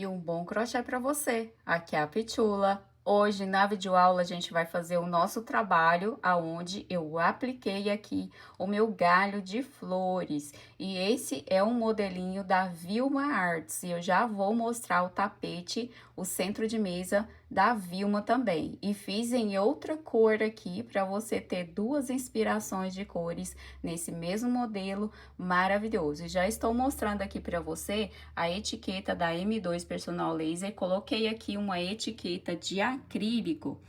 E um bom crochê para você. Aqui é a Pitula. Hoje, na videoaula, a gente vai fazer o nosso trabalho, aonde eu apliquei aqui o meu galho de flores. E esse é um modelinho da Vilma Arts. E eu já vou mostrar o tapete, o centro de mesa da Vilma também. E fiz em outra cor aqui, para você ter duas inspirações de cores nesse mesmo modelo maravilhoso. E já estou mostrando aqui para você a etiqueta da M2 Personal Laser. Coloquei aqui uma etiqueta de acrílico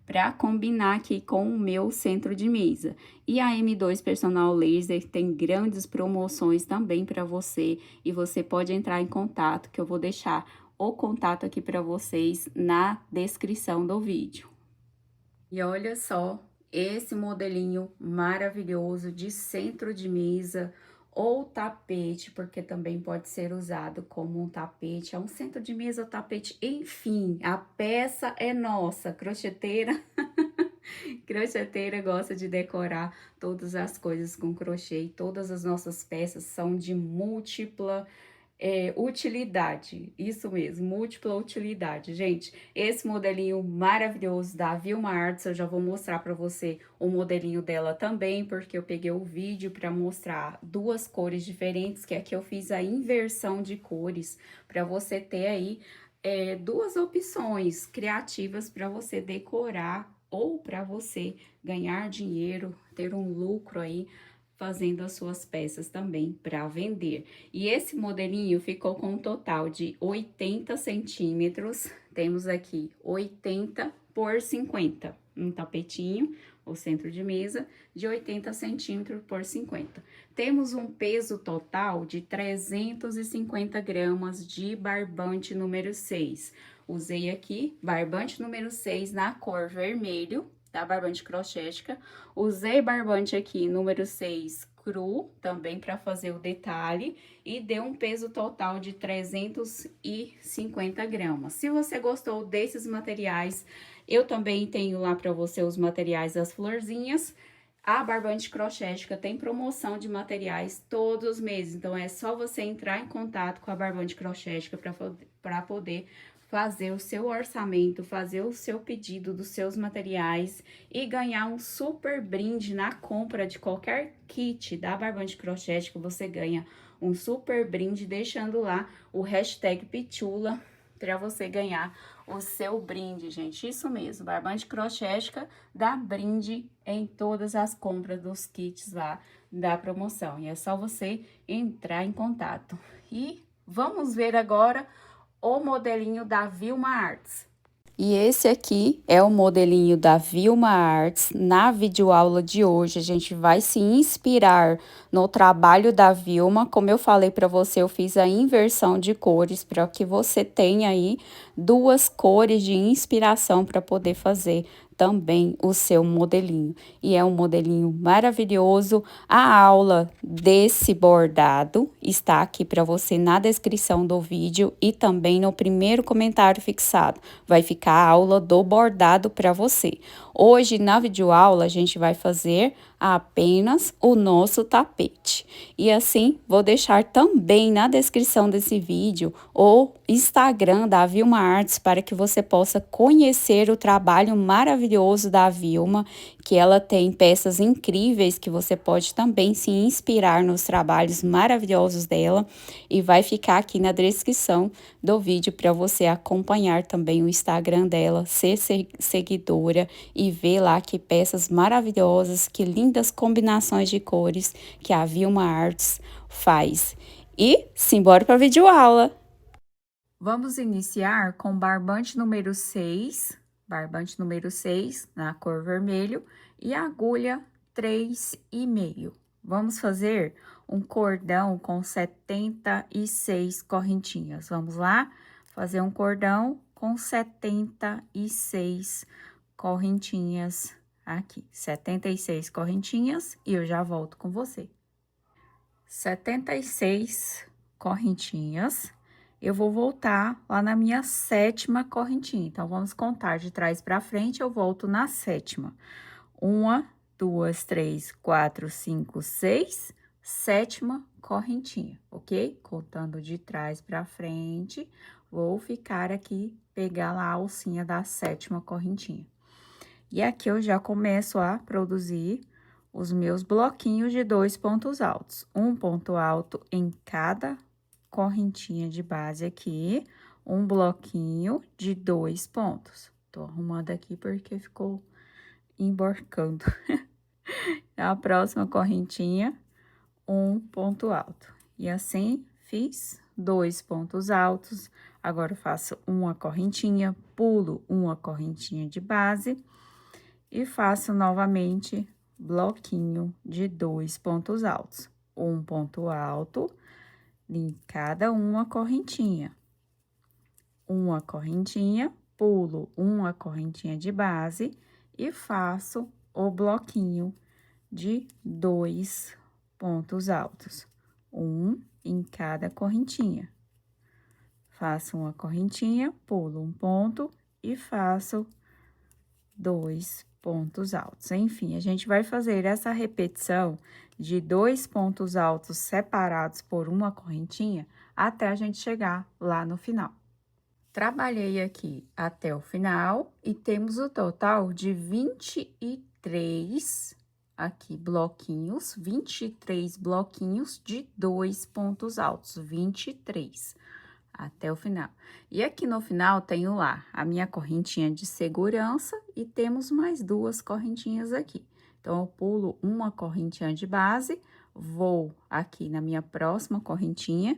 para combinar aqui com o meu centro de mesa. E a M2 Personal Laser tem grandes promoções também para você, e você pode entrar em contato, que eu vou deixar o contato aqui para vocês na descrição do vídeo. E olha só esse modelinho maravilhoso de centro de mesa ou tapete, porque também pode ser usado como um tapete, é um centro de mesa ou tapete, enfim, a peça é nossa, crocheteira. Crocheteira gosta de decorar todas as coisas com crochê, e todas as nossas peças são de múltipla utilidade, isso mesmo, múltipla utilidade. Gente, esse modelinho maravilhoso da Vilma Arts, eu já vou mostrar para você o modelinho dela também, porque eu peguei o vídeo para mostrar duas cores diferentes, que aqui eu fiz a inversão de cores, para você ter aí duas opções criativas para você decorar ou para você ganhar dinheiro, ter um lucro aí fazendo as suas peças também para vender. E esse modelinho ficou com um total de 80 centímetros. Temos aqui 80 por 50, um tapetinho, o centro de mesa, de 80 centímetros por 50. Temos um peso total de 350 gramas de barbante número 6. Usei aqui barbante número 6 na cor vermelho, tá? Barbante crochética. Usei barbante aqui número 6 cru, também para fazer o detalhe, e deu um peso total de 350 gramas. Se você gostou desses materiais, eu também tenho lá para você os materiais das florzinhas. A barbante crochética tem promoção de materiais todos os meses, então é só você entrar em contato com a barbante crochética para poder fazer o seu orçamento, fazer o seu pedido dos seus materiais e ganhar um super brinde na compra de qualquer kit da barbante crochética. Você ganha um super brinde deixando lá o hashtag Pitula para você ganhar o seu brinde, gente. Isso mesmo, barbante crochética dá brinde em todas as compras dos kits lá da promoção. E é só você entrar em contato. E vamos ver agora o modelinho da Vilma Arts. E esse aqui é o modelinho da Vilma Arts. Na videoaula de hoje, a gente vai se inspirar no trabalho da Vilma. Como eu falei para você, eu fiz a inversão de cores para que você tenha aí duas cores de inspiração para poder fazer também o seu modelinho. E é um modelinho maravilhoso. A aula desse bordado está aqui para você na descrição do vídeo e também no primeiro comentário fixado. Vai ficar a aula do bordado para você. Hoje, na videoaula, a gente vai fazer apenas o nosso tapete. E assim, vou deixar também na descrição desse vídeo o Instagram da Vilma Arts para que você possa conhecer o trabalho maravilhoso da Vilma, que ela tem peças incríveis que você pode também se inspirar nos trabalhos maravilhosos dela, e vai ficar aqui na descrição do vídeo para você acompanhar também o Instagram dela, ser seguidora e ver lá que peças maravilhosas, que lindas combinações de cores que a Vilma Arts faz. E simbora para a videoaula! Vamos iniciar com barbante número 6, na cor vermelho, e agulha 3,5. Vamos fazer um cordão com 76 correntinhas. Vamos lá? Fazer um cordão com 76 correntinhas aqui. 76 correntinhas e eu já volto com você. 76 correntinhas. Eu vou voltar lá na minha 7ª correntinha. Então, vamos contar de trás para frente, eu volto na 7ª. 1, 2, 3, 4, 5, 6, 7ª correntinha, ok? Contando de trás para frente, vou ficar aqui, pegar lá a alcinha da 7ª correntinha. E aqui eu já começo a produzir os meus bloquinhos de 2 pontos altos. Um ponto alto em cada correntinha de base aqui, um bloquinho de 2 pontos. Tô arrumando aqui porque ficou emborcando. A próxima correntinha, um ponto alto. E assim, fiz 2 pontos altos. Agora, eu faço uma correntinha, pulo uma correntinha de base e faço novamente bloquinho de 2 pontos altos. Um ponto alto em cada uma correntinha. Uma correntinha, pulo uma correntinha de base e faço o bloquinho de 2 pontos altos. Um em cada correntinha. Faço uma correntinha, pulo um ponto e faço 2 pontos altos. Enfim, a gente vai fazer essa repetição de 2 pontos altos separados por uma correntinha até a gente chegar lá no final. Trabalhei aqui até o final e temos o total de 23 aqui bloquinhos, 23 bloquinhos de 2 pontos altos, 23 até o final. E aqui no final tenho lá a minha correntinha de segurança e temos mais 2 correntinhas aqui. Então, eu pulo uma correntinha de base, vou aqui na minha próxima correntinha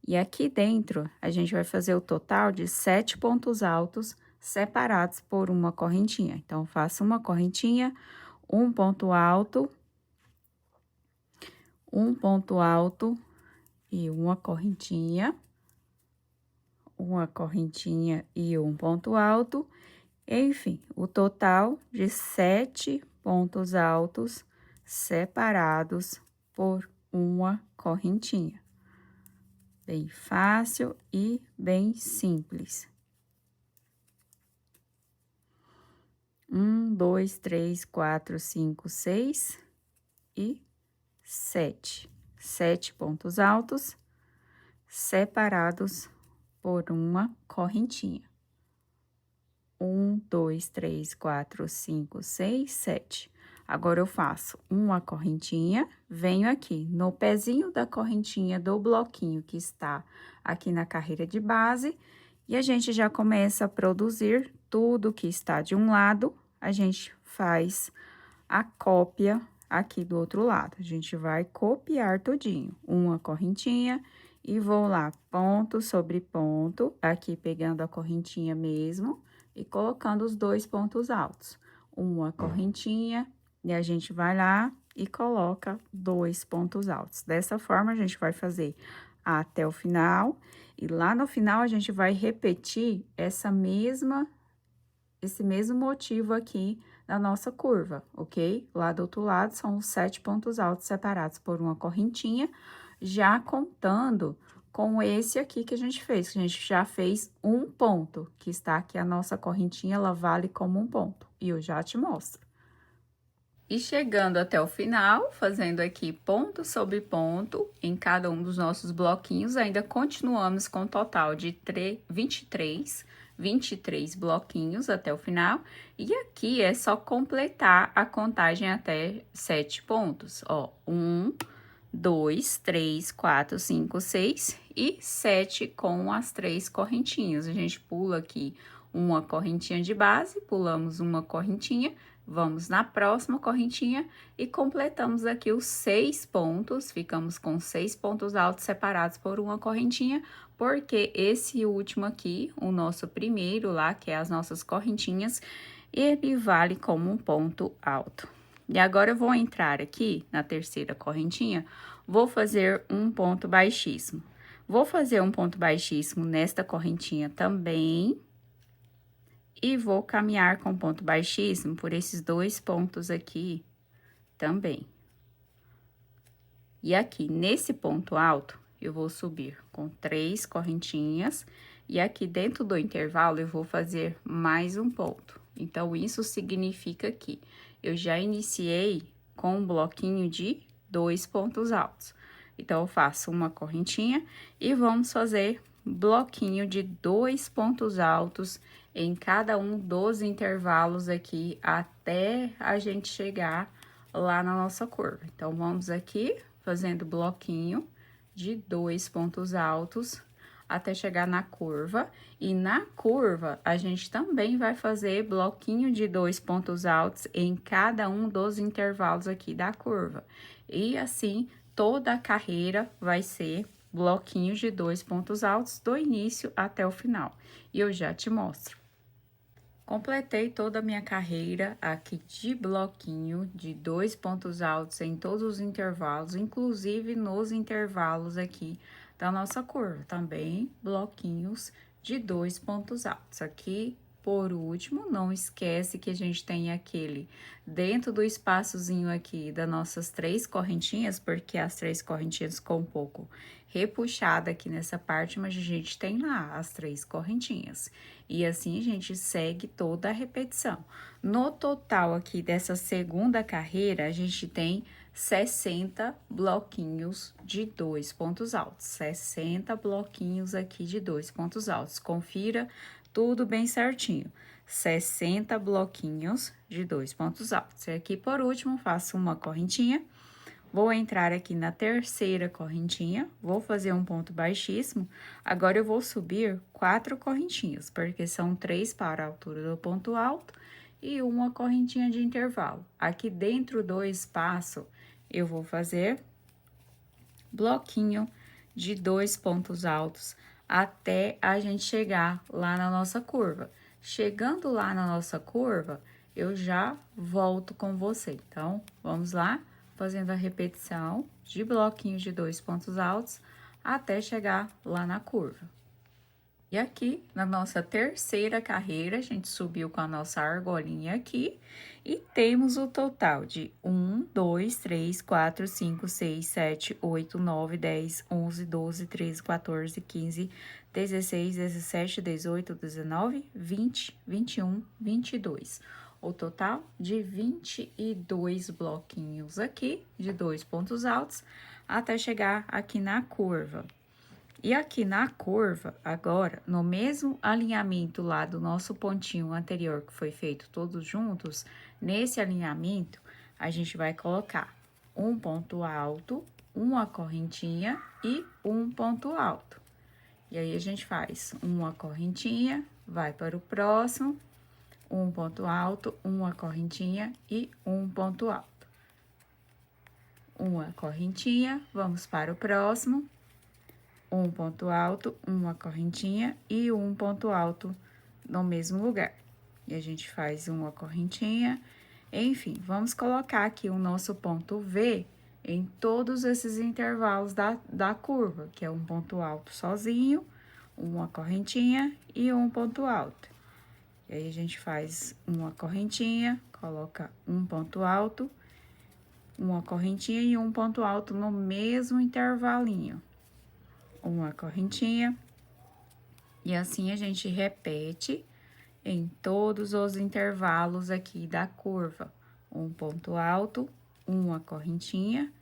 e aqui dentro a gente vai fazer o total de 7 pontos altos separados por uma correntinha. Então, eu faço uma correntinha, um ponto alto e uma correntinha e um ponto alto, enfim, o total de 7 pontos altos separados por uma correntinha. Bem fácil e bem simples. 1, 2, 3, 4, 5, 6 e 7. 7 pontos altos separados por uma correntinha. 1, 2, 3, 4, 5, 6, 7. Agora, eu faço uma correntinha, venho aqui no pezinho da correntinha do bloquinho que está aqui na carreira de base, e a gente já começa a produzir tudo que está de um lado, a gente faz a cópia aqui do outro lado. A gente vai copiar tudinho, uma correntinha, e vou lá, ponto sobre ponto, aqui pegando a correntinha mesmo, e colocando os 2 pontos altos. Uma correntinha, e a gente vai lá e coloca 2 pontos altos. Dessa forma, a gente vai fazer até o final, e lá no final, a gente vai repetir esse mesmo motivo aqui na nossa curva, ok? Lá do outro lado, são os 7 pontos altos separados por uma correntinha, já contando com esse aqui que a gente fez, que a gente já fez um ponto, que está aqui a nossa correntinha, ela vale como um ponto, e eu já te mostro. E chegando até o final, fazendo aqui ponto sobre ponto em cada um dos nossos bloquinhos, ainda continuamos com um total de 23 bloquinhos até o final. E aqui é só completar a contagem até 7 pontos, ó. 1, 2, 3, 4, 5, 6 e 7 com as 3 correntinhas. A gente pula aqui uma correntinha de base, pulamos uma correntinha, vamos na próxima correntinha e completamos aqui os 6 pontos, ficamos com 6 pontos altos separados por uma correntinha, porque esse último aqui, o nosso primeiro lá, que é as nossas correntinhas, ele vale como um ponto alto. E agora, eu vou entrar aqui na terceira correntinha, vou fazer um ponto baixíssimo. Vou fazer um ponto baixíssimo nesta correntinha também, e vou caminhar com ponto baixíssimo por esses 2 pontos aqui também. E aqui, nesse ponto alto, eu vou subir com 3 correntinhas, e aqui dentro do intervalo, eu vou fazer mais um ponto. Então, isso significa que eu já iniciei com um bloquinho de 2 pontos altos. Então, eu faço uma correntinha e vamos fazer bloquinho de 2 pontos altos em cada um dos intervalos aqui, até a gente chegar lá na nossa curva. Então, vamos aqui fazendo bloquinho de 2 pontos altos até chegar na curva. E na curva, a gente também vai fazer bloquinho de 2 pontos altos em cada um dos intervalos aqui da curva. E assim, toda a carreira vai ser bloquinhos de 2 pontos altos do início até o final. E eu já te mostro. Completei toda a minha carreira aqui de bloquinho de 2 pontos altos em todos os intervalos, inclusive nos intervalos aqui da nossa curva. Também bloquinhos de 2 pontos altos. Aqui, por último, não esquece que a gente tem aquele dentro do espaçozinho aqui das nossas 3 correntinhas, porque as 3 correntinhas ficam um pouco repuxada aqui nessa parte, mas a gente tem lá as 3 correntinhas. E assim a gente segue toda a repetição. No total aqui dessa segunda carreira, a gente tem 60 bloquinhos de 2 pontos altos. 60 bloquinhos aqui de 2 pontos altos. Confira tudo bem certinho. 60 bloquinhos de 2 pontos altos. E aqui, por último, faço uma correntinha. Vou entrar aqui na terceira correntinha, vou fazer um ponto baixíssimo. Agora, eu vou subir 4 correntinhas, porque são 3 para a altura do ponto alto e uma correntinha de intervalo. Aqui dentro do espaço, eu vou fazer bloquinho de 2 pontos altos até a gente chegar lá na nossa curva. Chegando lá na nossa curva, eu já volto com você. Então, vamos lá? Fazendo a repetição de bloquinhos de 2 pontos altos até chegar lá na curva. E aqui, na nossa terceira carreira, a gente subiu com a nossa argolinha aqui e temos o total de 1, 2, 3, 4, 5, 6, 7, 8, 9, 10, 11, 12, 13, 14, 15, 16, 17, 18, 19, 20, 21, 22. O total de 22 bloquinhos aqui, de 2 pontos altos, até chegar aqui na curva. E aqui na curva, agora, no mesmo alinhamento lá do nosso pontinho anterior, que foi feito todos juntos, nesse alinhamento, a gente vai colocar um ponto alto, uma correntinha e um ponto alto. E aí, a gente faz uma correntinha, vai para o próximo, um ponto alto, uma correntinha e um ponto alto. Uma correntinha, vamos para o próximo, um ponto alto, uma correntinha e um ponto alto no mesmo lugar. E a gente faz uma correntinha, enfim, vamos colocar aqui o nosso ponto V em todos esses intervalos da curva, que é um ponto alto sozinho, uma correntinha e um ponto alto. E aí, a gente faz uma correntinha, coloca um ponto alto, uma correntinha e um ponto alto no mesmo intervalinho. Uma correntinha, e assim a gente repete em todos os intervalos aqui da curva. Um ponto alto, uma correntinha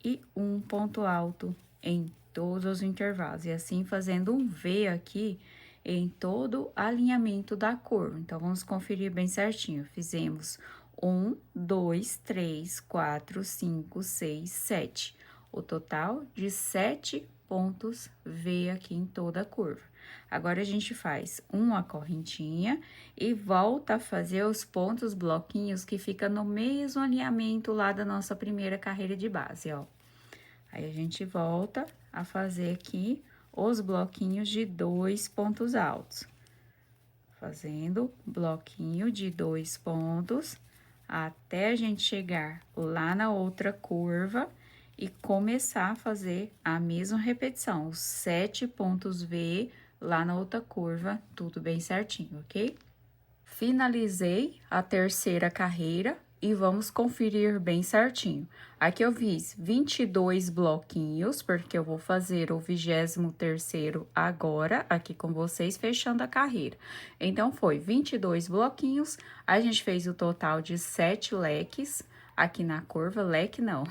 e um ponto alto em todos os intervalos. E assim fazendo um V aqui em todo o alinhamento da curva. Então, vamos conferir bem certinho. Fizemos 1, 2, 3, 4, 5, 6, 7. O total de 7 pontos V aqui em toda a curva. Agora, a gente faz uma correntinha e volta a fazer os pontos bloquinhos que fica no mesmo alinhamento lá da nossa primeira carreira de base, ó. Aí, a gente volta a fazer aqui os bloquinhos de 2 pontos altos. Fazendo bloquinho de 2 pontos até a gente chegar lá na outra curva e começar a fazer a mesma repetição, os 7 pontos V lá na outra curva, tudo bem certinho, ok? Finalizei a terceira carreira e vamos conferir bem certinho. Aqui eu fiz 22 bloquinhos, porque eu vou fazer o 23º agora, aqui com vocês, fechando a carreira. Então, foi 22 bloquinhos, a gente fez o total de 7 leques. aqui na curva, leque não,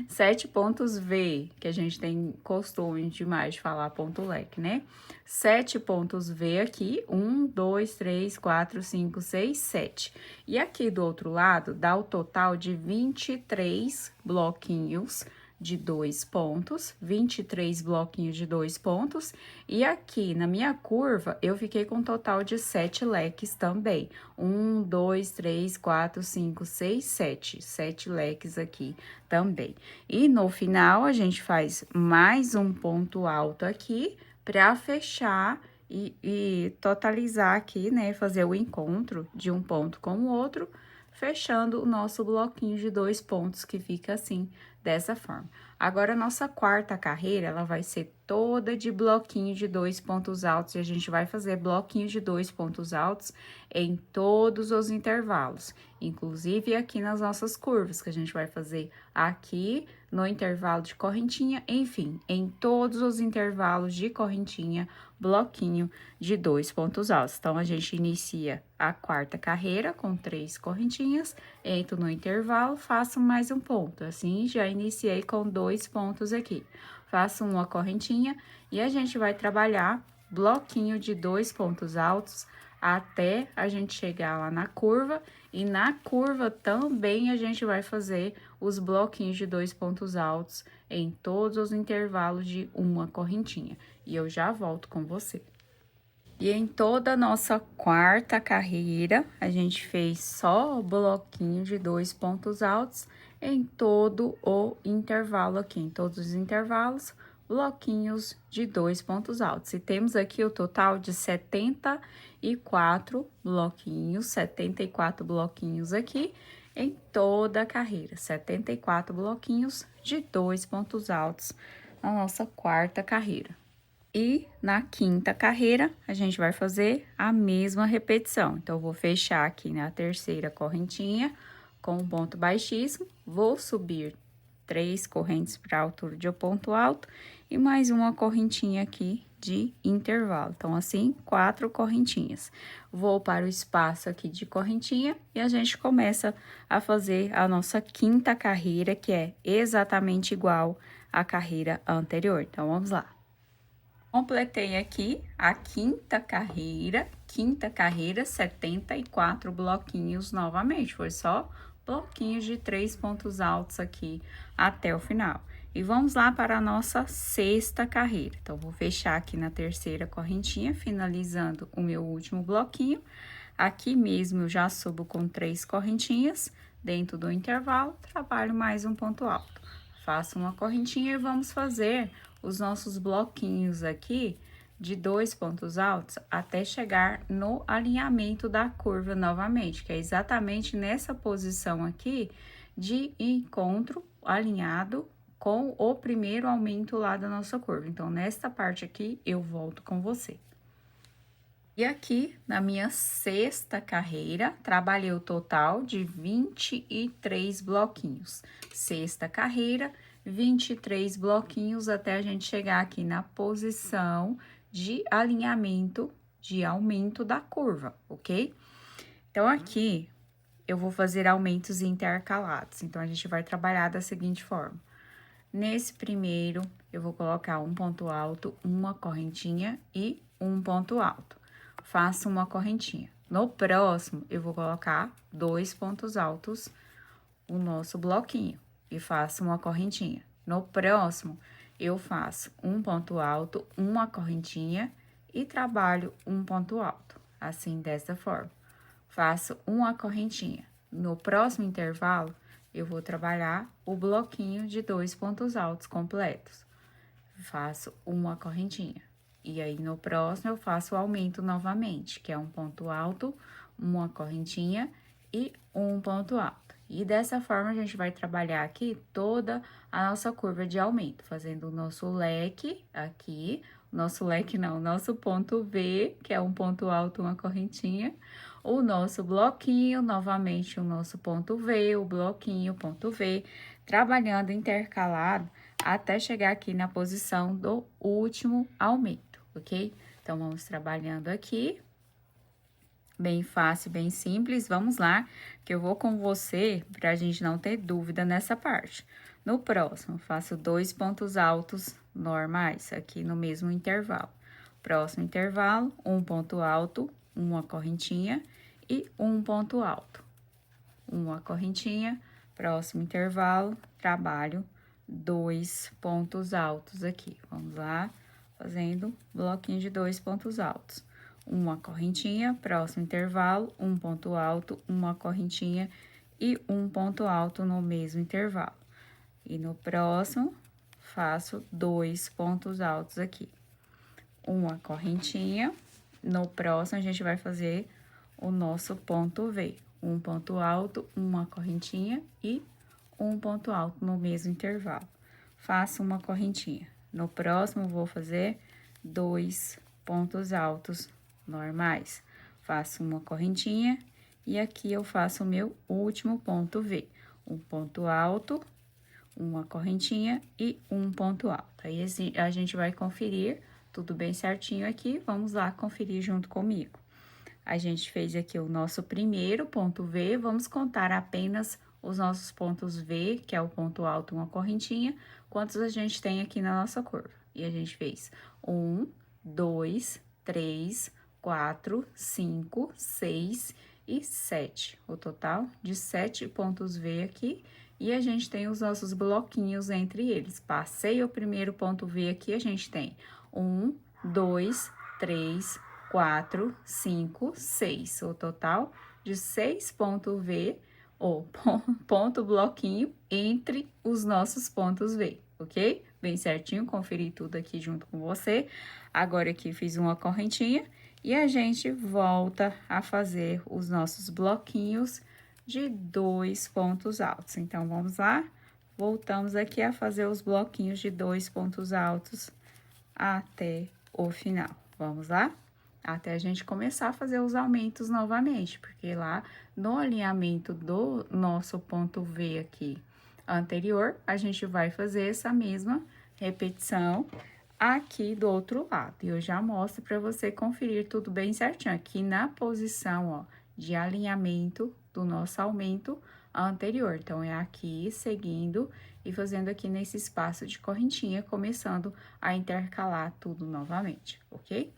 7 pontos V, que a gente tem costume demais de falar ponto leque, né? 7 pontos V aqui, 1, 2, 3, 4, 5, 6, 7. E aqui do outro lado, dá o total de 23 bloquinhos de 2 pontos, 23 bloquinhos de 2 pontos, e aqui na minha curva eu fiquei com um total de 7 leques também. 1, 2, 3, 4, 5, 6, 7. 7 leques aqui também. E no final a gente faz mais um ponto alto aqui para fechar e totalizar aqui, né? Fazer o encontro de um ponto com o outro, fechando o nosso bloquinho de 2 pontos, que fica assim, dessa forma. Agora, a nossa quarta carreira, ela vai ser toda de bloquinho de 2 pontos altos, e a gente vai fazer bloquinho de 2 pontos altos em todos os intervalos, inclusive aqui nas nossas curvas, que a gente vai fazer aqui no intervalo de correntinha, enfim, em todos os intervalos de correntinha, bloquinho de 2 pontos altos. Então, a gente inicia a quarta carreira com 3 correntinhas, entro no intervalo, faço mais um ponto. Assim, já iniciei com 2 pontos aqui. Faço uma correntinha e a gente vai trabalhar bloquinho de 2 pontos altos até a gente chegar lá na curva. E na curva também a gente vai fazer os bloquinhos de 2 pontos altos em todos os intervalos de uma correntinha. E eu já volto com você. E em toda a nossa quarta carreira, a gente fez só o bloquinho de 2 pontos altos em todo o intervalo aqui, em todos os intervalos, bloquinhos de 2 pontos altos. E temos aqui o total de 74 bloquinhos aqui em toda a carreira, 74 bloquinhos de 2 pontos altos na nossa quarta carreira. E na quinta carreira, a gente vai fazer a mesma repetição. Então, eu vou fechar aqui na terceira correntinha com um ponto baixíssimo, vou subir 3 correntes para a altura de um ponto alto e mais uma correntinha aqui de intervalo. Então, assim, 4 correntinhas. Vou para o espaço aqui de correntinha e a gente começa a fazer a nossa quinta carreira, que é exatamente igual à carreira anterior. Então, vamos lá. Completei aqui a quinta carreira, 74 bloquinhos novamente, foi só bloquinhos de 3 pontos altos aqui até o final. E vamos lá para a nossa sexta carreira. Então, vou fechar aqui na terceira correntinha, finalizando o meu último bloquinho. Aqui mesmo eu já subo com 3 correntinhas, dentro do intervalo, trabalho mais um ponto alto. Faço uma correntinha e vamos fazer os nossos bloquinhos aqui de 2 pontos altos até chegar no alinhamento da curva novamente, que é exatamente nessa posição aqui de encontro alinhado com o primeiro aumento lá da nossa curva. Então, nesta parte aqui, eu volto com você. E aqui, na minha sexta carreira, trabalhei o total de 23 bloquinhos. Sexta carreira, 23 bloquinhos até a gente chegar aqui na posição de alinhamento, de aumento da curva, ok? Então, aqui, eu vou fazer aumentos intercalados. Então, a gente vai trabalhar da seguinte forma. Nesse primeiro, eu vou colocar um ponto alto, uma correntinha e um ponto alto. Faço uma correntinha. No próximo, eu vou colocar 2 pontos altos, o nosso bloquinho, e faço uma correntinha. No próximo, eu faço um ponto alto, uma correntinha e trabalho um ponto alto, assim, dessa forma. Faço uma correntinha. No próximo intervalo, eu vou trabalhar o bloquinho de 2 pontos altos completos. Faço uma correntinha. E aí, no próximo, eu faço o aumento novamente, que é um ponto alto, uma correntinha e um ponto alto. E dessa forma, a gente vai trabalhar aqui toda a nossa curva de aumento, fazendo o nosso leque aqui, nosso ponto V, que é um ponto alto, uma correntinha, o nosso bloquinho, novamente o nosso ponto V, o bloquinho, ponto V, trabalhando intercalado até chegar aqui na posição do último aumento, ok? Então, vamos trabalhando aqui Bem fácil, bem simples. Vamos lá, que eu vou com você para a gente não ter dúvida nessa parte. No próximo, faço 2 pontos altos normais aqui no mesmo intervalo. Próximo intervalo, um ponto alto, uma correntinha e um ponto alto. Uma correntinha, próximo intervalo, trabalho 2 pontos altos aqui. Vamos lá, fazendo bloquinho de 2 pontos altos. Uma correntinha, próximo intervalo, um ponto alto, uma correntinha e um ponto alto no mesmo intervalo. E no próximo, faço 2 pontos altos aqui. Uma correntinha, no próximo a gente vai fazer o nosso ponto V. Um ponto alto, uma correntinha e um ponto alto no mesmo intervalo. Faço uma correntinha. No próximo, vou fazer 2 pontos altos normais. Faço uma correntinha e aqui eu faço o meu último ponto V. Um ponto alto, uma correntinha e um ponto alto. Aí, a gente vai conferir tudo bem certinho aqui. Vamos lá conferir junto comigo. A gente fez aqui o nosso primeiro ponto V, vamos contar apenas os nossos pontos V, que é o ponto alto, uma correntinha, quantos a gente tem aqui na nossa curva. E a gente fez 1, 2, 3, 4, 5, 6 e 7. O total de 7 pontos V aqui. E a gente tem os nossos bloquinhos entre eles. Passei o primeiro ponto V aqui, a gente tem 1, 2, 3, 4, 5, 6. O total de 6 pontos V, ou ponto bloquinho, entre os nossos pontos V, ok? Bem certinho, conferi tudo aqui junto com você. Agora aqui fiz uma correntinha e a gente volta a fazer os nossos bloquinhos de 2 pontos altos. Então, vamos lá? Voltamos aqui a fazer os bloquinhos de 2 pontos altos até o final. Vamos lá? Até a gente começar a fazer os aumentos novamente, porque lá no alinhamento do nosso ponto V aqui anterior, a gente vai fazer essa mesma repetição aqui do outro lado. E eu já mostro para você conferir tudo bem certinho, aqui na posição, ó, de alinhamento do nosso aumento anterior. Então, é aqui, seguindo e fazendo aqui nesse espaço de correntinha, começando a intercalar tudo novamente, ok?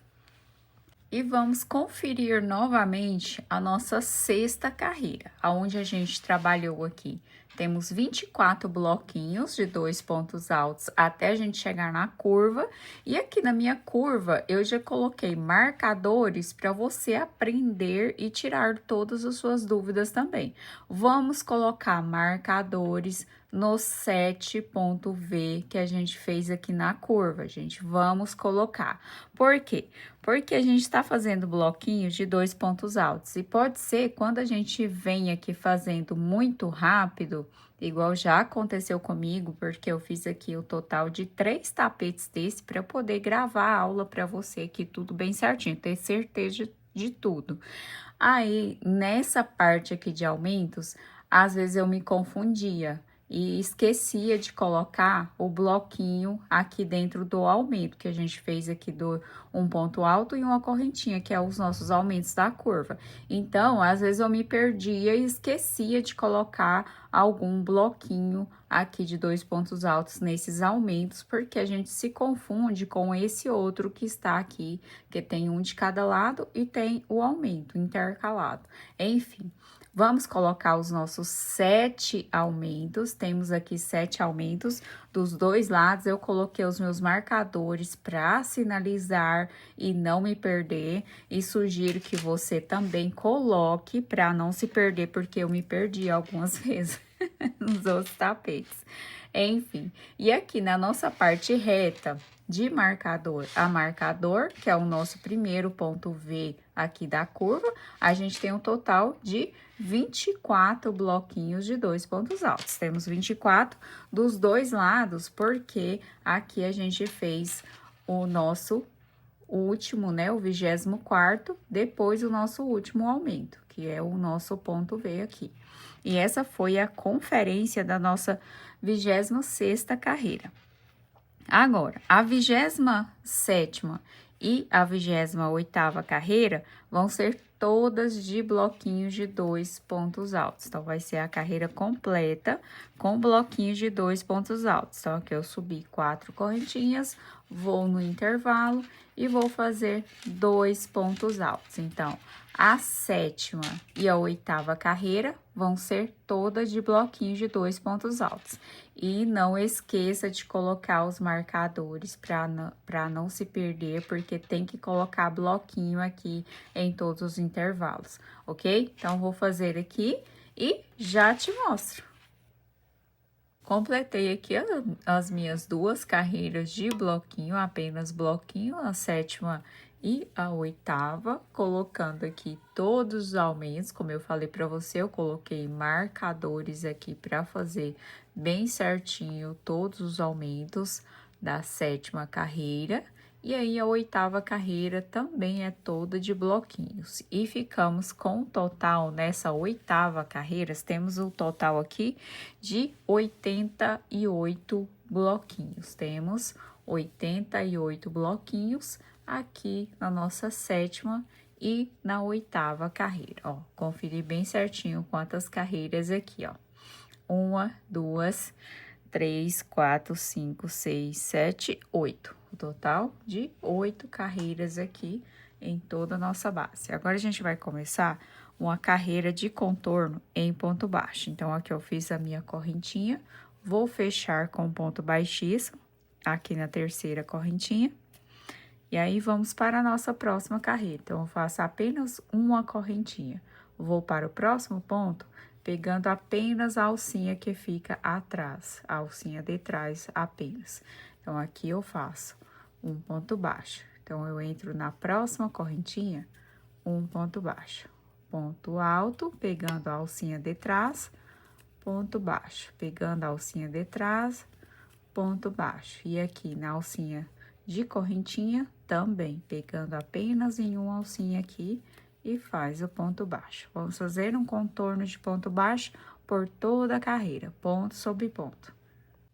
E vamos conferir novamente a nossa sexta carreira, aonde a gente trabalhou aqui. Temos 24 bloquinhos de 2 pontos altos até a gente chegar na curva. E aqui na minha curva, eu já coloquei marcadores para você aprender e tirar todas as suas dúvidas também. Vamos colocar marcadores no 7 ponto V que a gente fez aqui na curva, gente. Vamos colocar. Por quê? Porque a gente está fazendo bloquinhos de 2 pontos altos. E pode ser quando a gente vem aqui fazendo muito rápido, igual já aconteceu comigo, porque eu fiz aqui o total de 3 tapetes desse para poder gravar a aula para você aqui, tudo bem certinho, ter certeza de tudo. Aí, nessa parte aqui de aumentos, às vezes eu me confundia e esquecia de colocar o bloquinho aqui dentro do aumento, que a gente fez aqui do um ponto alto e uma correntinha, que é os nossos aumentos da curva. Então, às vezes eu me perdia e esquecia de colocar algum bloquinho aqui de 2 pontos altos nesses aumentos, porque a gente se confunde com esse outro que está aqui, que tem um de cada lado e tem o aumento intercalado. Enfim, vamos colocar os nossos 7 aumentos. Temos aqui 7 aumentos. Dos dois lados, eu coloquei os meus marcadores para sinalizar e não me perder. E sugiro que você também coloque para não se perder, porque eu me perdi algumas vezes nos outros tapetes. Enfim, e aqui na nossa parte reta de marcador a marcador, que é o nosso primeiro ponto V aqui da curva, a gente tem um total de 24 bloquinhos de 2 pontos altos. Temos 24 dos dois lados, porque aqui a gente fez o nosso último, né, o 24º, depois o nosso último aumento, que é o nosso ponto V aqui. E essa foi a conferência da nossa 26ª carreira. Agora, a 27ª e a 28ª carreira vão ser todas de bloquinhos de 2 pontos altos. Então, vai ser a carreira completa com bloquinhos de 2 pontos altos. Então, aqui eu subi 4 correntinhas, vou no intervalo e vou fazer 2 pontos altos. Então, a 7ª e a 8ª carreira vão ser todas de bloquinhos de 2 pontos altos. E não esqueça de colocar os marcadores para não se perder, porque tem que colocar bloquinho aqui em todos os intervalos, ok? Então, vou fazer aqui e já te mostro. Completei aqui as minhas 2 carreiras de bloquinho, apenas bloquinho, a 7ª e a 8ª, colocando aqui todos os aumentos. Como eu falei para você, eu coloquei marcadores aqui para fazer bem certinho todos os aumentos da 7ª carreira. E aí, a 8ª carreira também é toda de bloquinhos. E ficamos com o total, nessa 8ª carreira, temos o total aqui de 88 bloquinhos. Temos 88 bloquinhos aqui na nossa 7ª e na 8ª carreira, ó. Conferir bem certinho quantas carreiras aqui, ó. 1, 2, 3, 4, 5, 6, 7, 8. O total de 8 carreiras aqui em toda a nossa base. Agora, a gente vai começar uma carreira de contorno em ponto baixo. Então, aqui eu fiz a minha correntinha, vou fechar com ponto baixíssimo aqui na 3ª correntinha. E aí, vamos para a nossa próxima carreira. Então, eu faço apenas uma correntinha. Vou para o próximo ponto, pegando apenas a alcinha que fica atrás, a alcinha de trás apenas. Então, aqui eu faço um ponto baixo. Então, eu entro na próxima correntinha, um ponto baixo. Ponto alto, pegando a alcinha de trás, ponto baixo. Pegando a alcinha de trás, ponto baixo. E aqui na alcinha de correntinha, também, pegando apenas em uma alcinha aqui e faz o ponto baixo. Vamos fazer um contorno de ponto baixo por toda a carreira, ponto sobre ponto.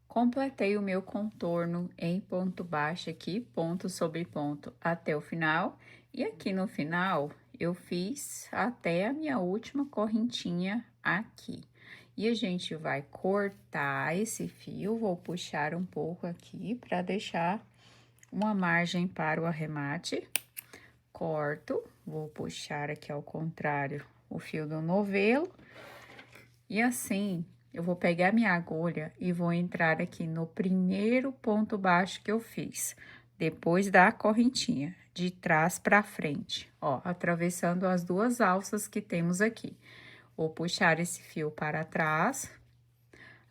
Completei o meu contorno em ponto baixo aqui, ponto sobre ponto, até o final. E aqui no final, eu fiz até a minha última correntinha aqui. E a gente vai cortar esse fio, vou puxar um pouco aqui para deixar uma margem para o arremate. Corto, vou puxar aqui ao contrário o fio do novelo. E assim, eu vou pegar minha agulha e vou entrar aqui no primeiro ponto baixo que eu fiz, depois da correntinha, de trás para frente, ó, atravessando as 2 alças que temos aqui. Vou puxar esse fio para trás.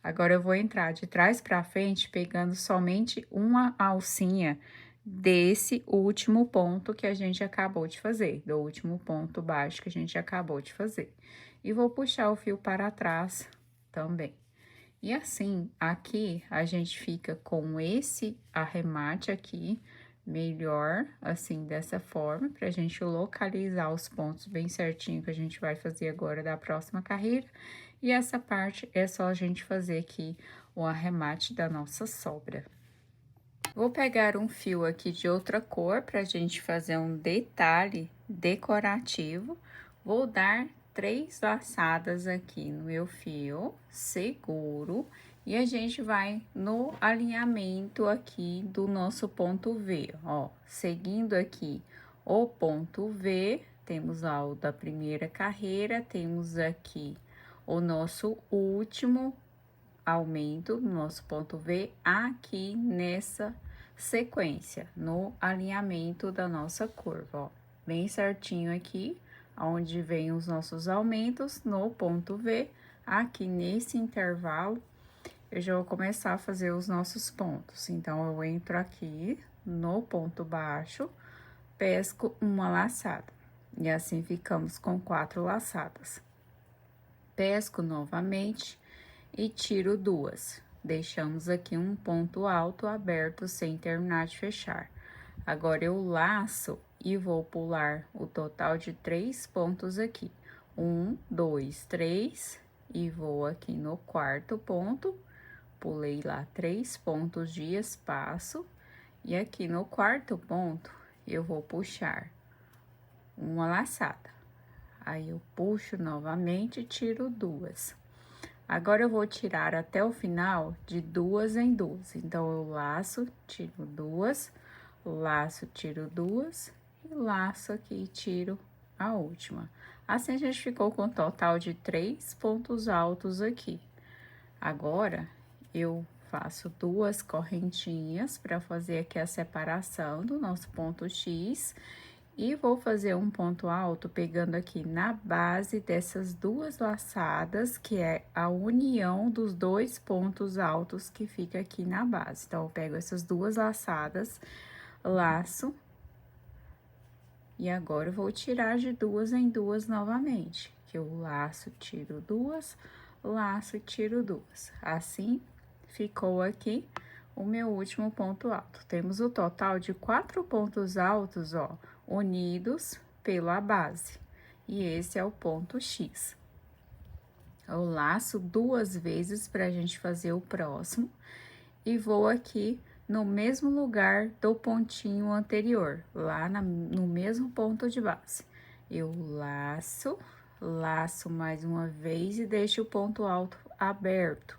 Agora, eu vou entrar de trás para frente, pegando somente uma alcinha desse último ponto que a gente acabou de fazer, do último ponto baixo que a gente acabou de fazer. E vou puxar o fio para trás também. E assim, aqui, a gente fica com esse arremate aqui, melhor, assim, dessa forma, pra gente localizar os pontos bem certinho que a gente vai fazer agora da próxima carreira. E essa parte é só a gente fazer aqui o arremate da nossa sobra. Vou pegar um fio aqui de outra cor pra gente fazer um detalhe decorativo. Vou dar 3 laçadas aqui no meu fio, seguro, e a gente vai no alinhamento aqui do nosso ponto V, ó. Seguindo aqui o ponto V, temos lá o da primeira carreira, temos aqui o nosso último aumento no nosso ponto V aqui nessa sequência, no alinhamento da nossa curva, ó. Bem certinho aqui, onde vem os nossos aumentos, no ponto V, aqui nesse intervalo, eu já vou começar a fazer os nossos pontos. Então, eu entro aqui no ponto baixo, pesco uma laçada, e assim ficamos com 4 laçadas. Pesco novamente e tiro 2. Deixamos aqui um ponto alto aberto sem terminar de fechar. Agora, eu laço e vou pular o total de 3 pontos aqui. 1, 2, 3, e vou aqui no 4º ponto, pulei lá 3 pontos de espaço, e aqui no 4º ponto, eu vou puxar uma laçada. Aí, eu puxo novamente e tiro duas. Agora, eu vou tirar até o final de duas em duas. Então, eu laço, tiro duas, laço, tiro duas e laço aqui e tiro a última. Assim, a gente ficou com um total de 3 pontos altos aqui. Agora, eu faço duas correntinhas para fazer aqui a separação do nosso ponto X. E vou fazer um ponto alto pegando aqui na base dessas duas laçadas, que é a união dos dois pontos altos que fica aqui na base. Então, eu pego essas duas laçadas, laço, e agora eu vou tirar de duas em duas novamente. Que eu laço, tiro duas, laço e tiro duas. Assim, ficou aqui o meu último ponto alto. Temos o total de 4 pontos altos, ó, unidos pela base. E esse é o ponto X. Eu laço duas vezes pra gente fazer o próximo. E vou aqui no mesmo lugar do pontinho anterior, lá no mesmo ponto de base. Eu laço, laço mais uma vez e deixo o ponto alto aberto,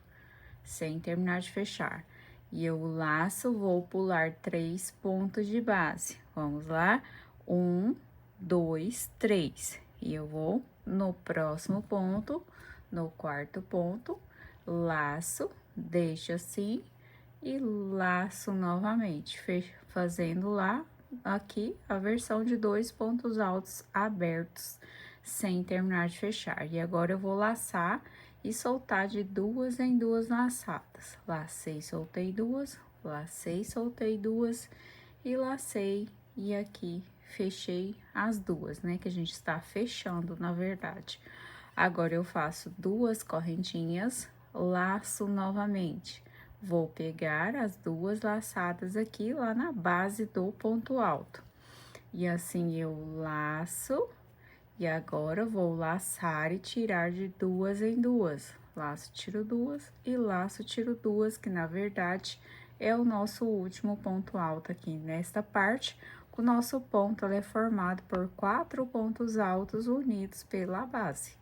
sem terminar de fechar. E eu laço, vou pular 3 pontos de base. Vamos lá? 1, 2, 3. E eu vou no próximo ponto, no quarto ponto, laço, deixo assim e laço novamente, fazendo lá aqui a versão de 2 pontos altos abertos, sem terminar de fechar. E agora eu vou laçar e soltar de duas em duas laçadas. Lacei, soltei duas, lacei, soltei duas e lacei e aqui fechei as duas, né? Que a gente está fechando, na verdade. Agora, eu faço duas correntinhas, laço novamente. Vou pegar as duas laçadas aqui lá na base do ponto alto. E assim, eu laço. E agora, vou laçar e tirar de duas em duas. Laço, tiro duas e laço, tiro duas, que na verdade é o nosso último ponto alto aqui nesta parte. O nosso ponto é formado por 4 pontos altos unidos pela base,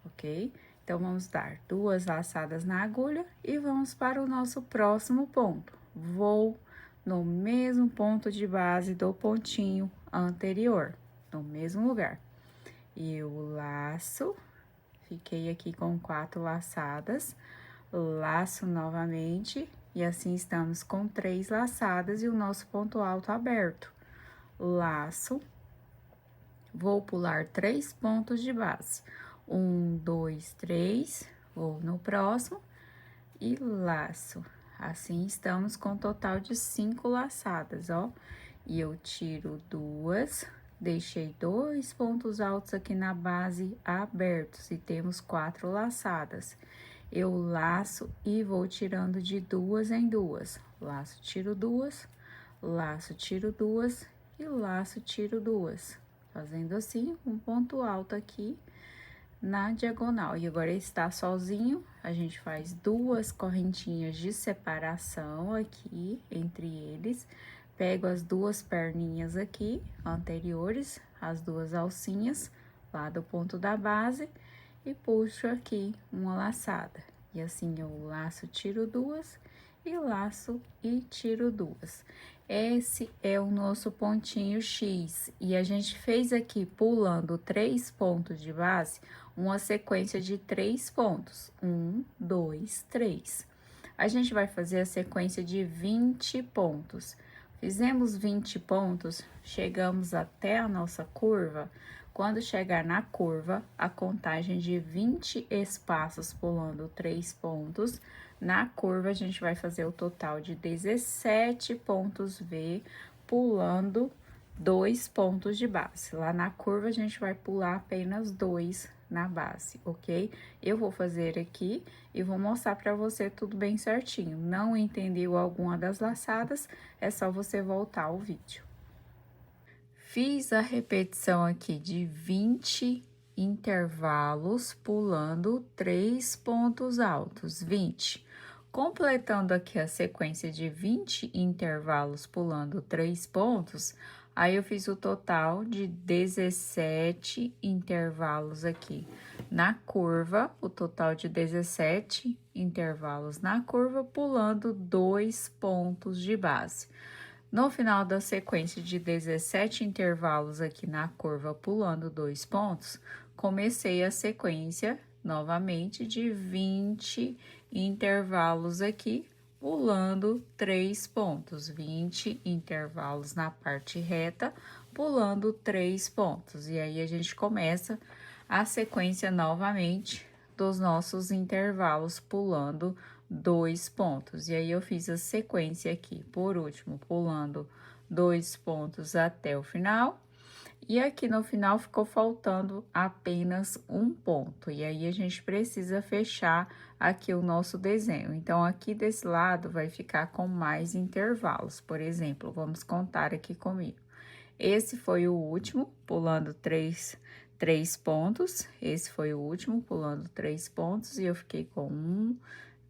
ok? Então, vamos dar duas laçadas na agulha e vamos para o nosso próximo ponto. Vou no mesmo ponto de base do pontinho anterior, no mesmo lugar. E eu laço, fiquei aqui com 4 laçadas, laço novamente, e assim estamos com 3 laçadas e o nosso ponto alto aberto. Laço, vou pular 3 pontos de base. 1, 2, 3, vou no próximo e laço. Assim, estamos com um total de 5 laçadas, ó. E eu tiro duas. Deixei 2 pontos altos aqui na base abertos e temos 4 laçadas. Eu laço e vou tirando de duas em duas. Laço, tiro duas, laço, tiro duas e laço, tiro duas. Fazendo assim, um ponto alto aqui na diagonal. E agora está sozinho, a gente faz duas correntinhas de separação aqui entre eles. Pego as duas perninhas aqui, anteriores, as duas alcinhas, lá do ponto da base, e puxo aqui uma laçada. E assim, eu laço, tiro duas, e laço e tiro duas. Esse é o nosso pontinho X, e a gente fez aqui, pulando 3 pontos de base, uma sequência de 3 pontos. 1, 2, 3. A gente vai fazer a sequência de 20 pontos. Fizemos 20 pontos, chegamos até a nossa curva. Quando chegar na curva, a contagem de 20 espaços pulando 3 pontos. Na curva, a gente vai fazer o total de 17 pontos V, pulando 2 pontos de base. Lá na curva, a gente vai pular apenas 2 na base, ok? Eu vou fazer aqui e vou mostrar pra você tudo bem certinho. Não entendeu alguma das laçadas, é só você voltar ao vídeo. Fiz a repetição aqui de 20 intervalos, pulando 3 pontos altos, 20. Completando aqui a sequência de 20 intervalos, pulando 3 pontos, Aí, eu fiz o total de 17 intervalos aqui na curva, o total de 17 intervalos na curva, pulando 2 pontos de base. No final da sequência de 17 intervalos aqui na curva, pulando 2 pontos, comecei a sequência novamente de 20 intervalos aqui, pulando 3 pontos, 20 intervalos na parte reta, pulando 3 pontos. E aí, a gente começa a sequência novamente dos nossos intervalos, pulando 2 pontos. E aí, eu fiz a sequência aqui, por último, pulando 2 pontos até o final. E aqui no final ficou faltando apenas um ponto. E aí, a gente precisa fechar aqui o nosso desenho. Então, aqui desse lado vai ficar com mais intervalos. Por exemplo, vamos contar aqui comigo. Esse foi o último, pulando três pontos. Esse foi o último, pulando 3 pontos. E eu fiquei com 1,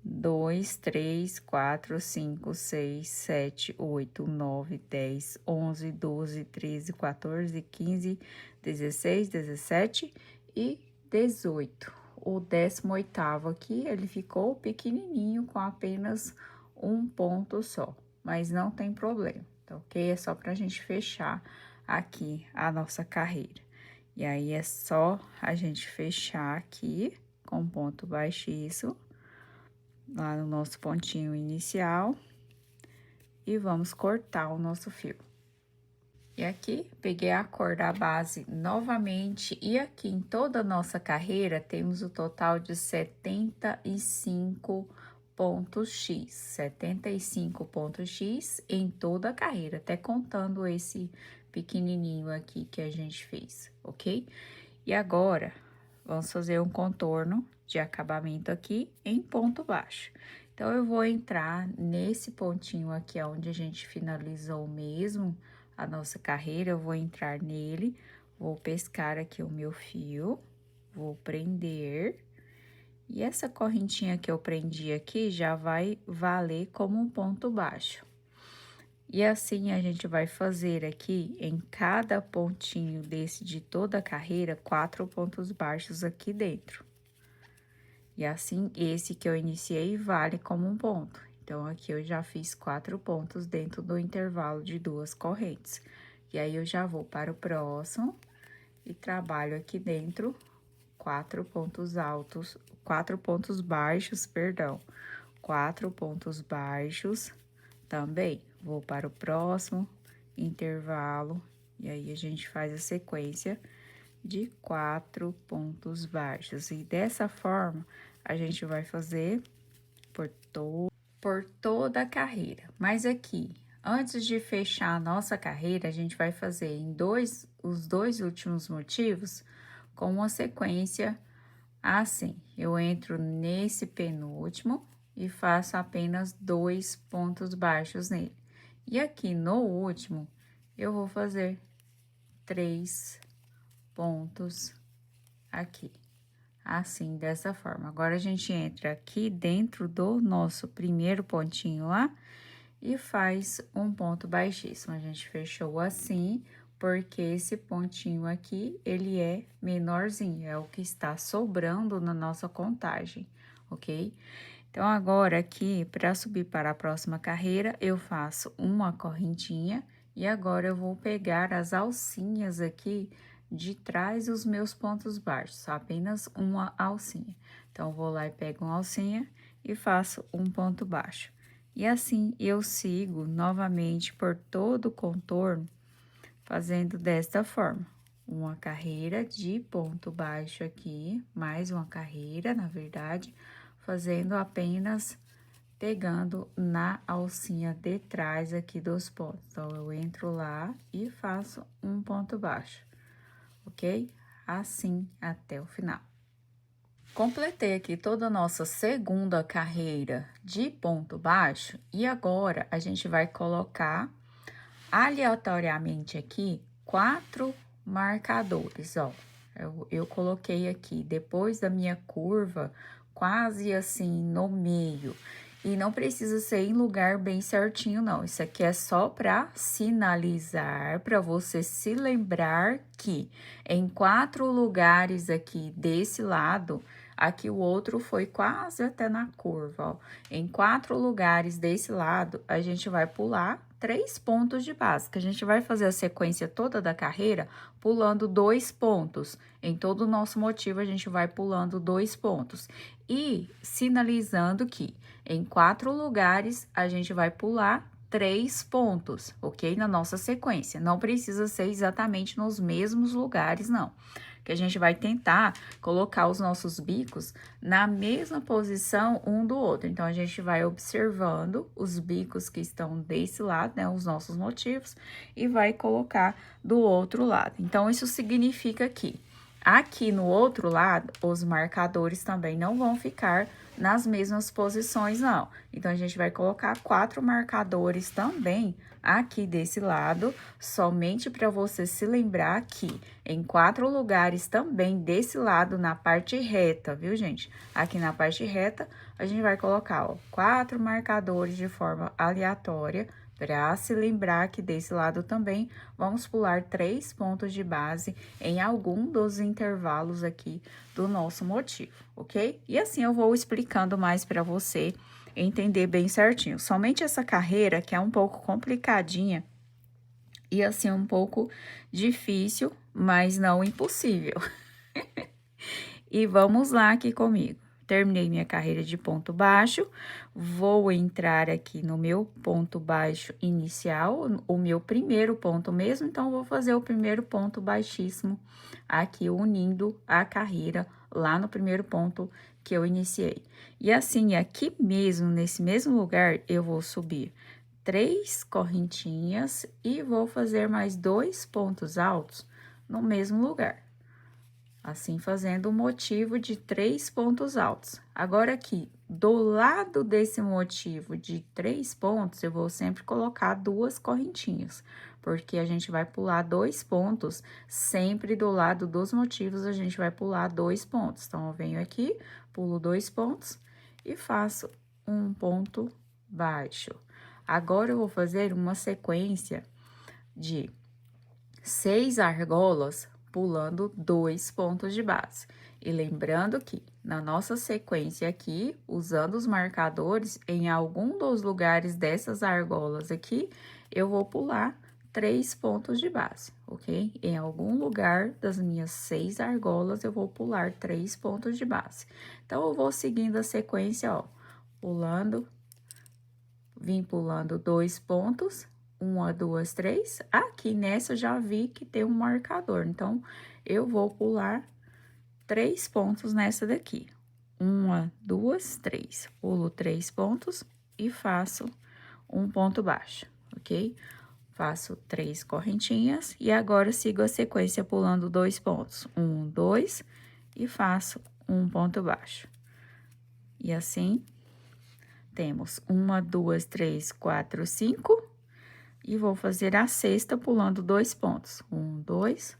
2, 3, 4, 5, 6, 7, 8, 9, 10, 11, 12, 13, 14, 15, 16, 17 e 18. O 18º aqui, ele ficou pequenininho com apenas um ponto só, mas não tem problema, tá ok? É só pra gente fechar aqui a nossa carreira. E aí, é só a gente fechar aqui com ponto baixíssimo lá no nosso pontinho inicial e vamos cortar o nosso fio. E aqui, peguei a cor da base novamente e aqui em toda a nossa carreira temos o total de 75 pontos X, 75 pontos X em toda a carreira, até contando esse pequenininho aqui que a gente fez, ok? E agora, vamos fazer um contorno de acabamento aqui em ponto baixo. Então, eu vou entrar nesse pontinho aqui, onde a gente finalizou mesmo a nossa carreira, eu vou entrar nele, vou pescar aqui o meu fio, vou prender, e essa correntinha que eu prendi aqui já vai valer como um ponto baixo. E assim, a gente vai fazer aqui, em cada pontinho desse de toda a carreira, 4 pontos baixos aqui dentro. E assim, esse que eu iniciei vale como um ponto. Então, aqui eu já fiz 4 pontos dentro do intervalo de 2 correntes. E aí, eu já vou para o próximo e trabalho aqui dentro 4 pontos altos, 4 pontos baixos, perdão. 4 pontos baixos também. Vou para o próximo intervalo, e aí a gente faz a sequência de 4 pontos baixos. E dessa forma, a gente vai fazer por toda a carreira. Mas aqui, antes de fechar a nossa carreira, a gente vai fazer em os dois últimos motivos com uma sequência assim. Eu entro nesse penúltimo e faço apenas 2 pontos baixos nele. E aqui no último, eu vou fazer 3 pontos aqui, assim, dessa forma. Agora, a gente entra aqui dentro do nosso primeiro pontinho lá e faz um ponto baixíssimo. A gente fechou assim, porque esse pontinho aqui, ele é menorzinho, é o que está sobrando na nossa contagem, ok? Então, agora aqui, para subir para a próxima carreira, eu faço uma correntinha e agora eu vou pegar as alcinhas aqui de trás dos meus pontos baixos, apenas uma alcinha. Então, vou lá e pego uma alcinha e faço um ponto baixo. E assim, eu sigo novamente por todo o contorno, fazendo desta forma. Uma carreira de ponto baixo aqui, mais uma carreira, na verdade, fazendo apenas pegando na alcinha de trás aqui dos pontos. Então, eu entro lá e faço um ponto baixo, ok? Assim até o final. Completei aqui toda a nossa segunda carreira de ponto baixo e agora a gente vai colocar aleatoriamente aqui 4 marcadores, ó. Eu coloquei aqui depois da minha curva, quase assim no meio. E não precisa ser em lugar bem certinho, não. Isso aqui é só para sinalizar, para você se lembrar que em 4 lugares aqui desse lado, aqui o outro foi quase até na curva, ó. Em 4 lugares desse lado, a gente vai pular 3 pontos de base, que a gente vai fazer a sequência toda da carreira pulando 2 pontos. Em todo o nosso motivo, a gente vai pulando 2 pontos. E sinalizando que em 4 lugares, a gente vai pular 3 pontos, ok? Na nossa sequência. Não precisa ser exatamente nos mesmos lugares, não. Que a gente vai tentar colocar os nossos bicos na mesma posição um do outro. Então, a gente vai observando os bicos que estão desse lado, né? Os nossos motivos, e vai colocar do outro lado. Então, isso significa que aqui no outro lado, os marcadores também não vão ficar nas mesmas posições, não. Então, a gente vai colocar 4 marcadores também aqui desse lado, somente para você se lembrar que em 4 lugares também desse lado, na parte reta, viu, gente? Aqui na parte reta, a gente vai colocar, ó, 4 marcadores de forma aleatória, para se lembrar que desse lado também vamos pular 3 pontos de base em algum dos intervalos aqui do nosso motivo, ok? E assim eu vou explicando mais para você entender bem certinho. Somente essa carreira que é um pouco complicadinha e assim um pouco difícil, mas não impossível. E vamos lá aqui comigo. Terminei minha carreira de ponto baixo, vou entrar aqui no meu ponto baixo inicial, o meu primeiro ponto mesmo, então, vou fazer o primeiro ponto baixíssimo aqui, unindo a carreira lá no primeiro ponto que eu iniciei. E assim, aqui mesmo, nesse mesmo lugar, eu vou subir 3 correntinhas e vou fazer mais 2 pontos altos no mesmo lugar. Assim, fazendo o motivo de 3 pontos altos. Agora, aqui, do lado desse motivo de 3 pontos, eu vou sempre colocar 2 correntinhas, porque a gente vai pular 2 pontos, sempre do lado dos motivos, a gente vai pular 2 pontos. Então, eu venho aqui, pulo 2 pontos e faço um ponto baixo. Agora, eu vou fazer uma sequência de 6 argolas, pulando 2 pontos de base. E lembrando que, na nossa sequência aqui, usando os marcadores, em algum dos lugares dessas argolas aqui, eu vou pular 3 pontos de base, ok? Em algum lugar das minhas 6 argolas, eu vou pular 3 pontos de base. Então, eu vou seguindo a sequência, ó, vim pulando 2 pontos, 1, 2, 3. Aqui nessa eu já vi que tem um marcador, então, eu vou pular 3 pontos nessa daqui. 1, 2, 3. Pulo 3 pontos e faço um ponto baixo, ok? Faço 3 correntinhas e agora sigo a sequência pulando 2 pontos. 1, 2 e faço um ponto baixo. E assim, temos 1, 2, 3, 4, 5. E vou fazer a sexta pulando 2 pontos. 1, 2.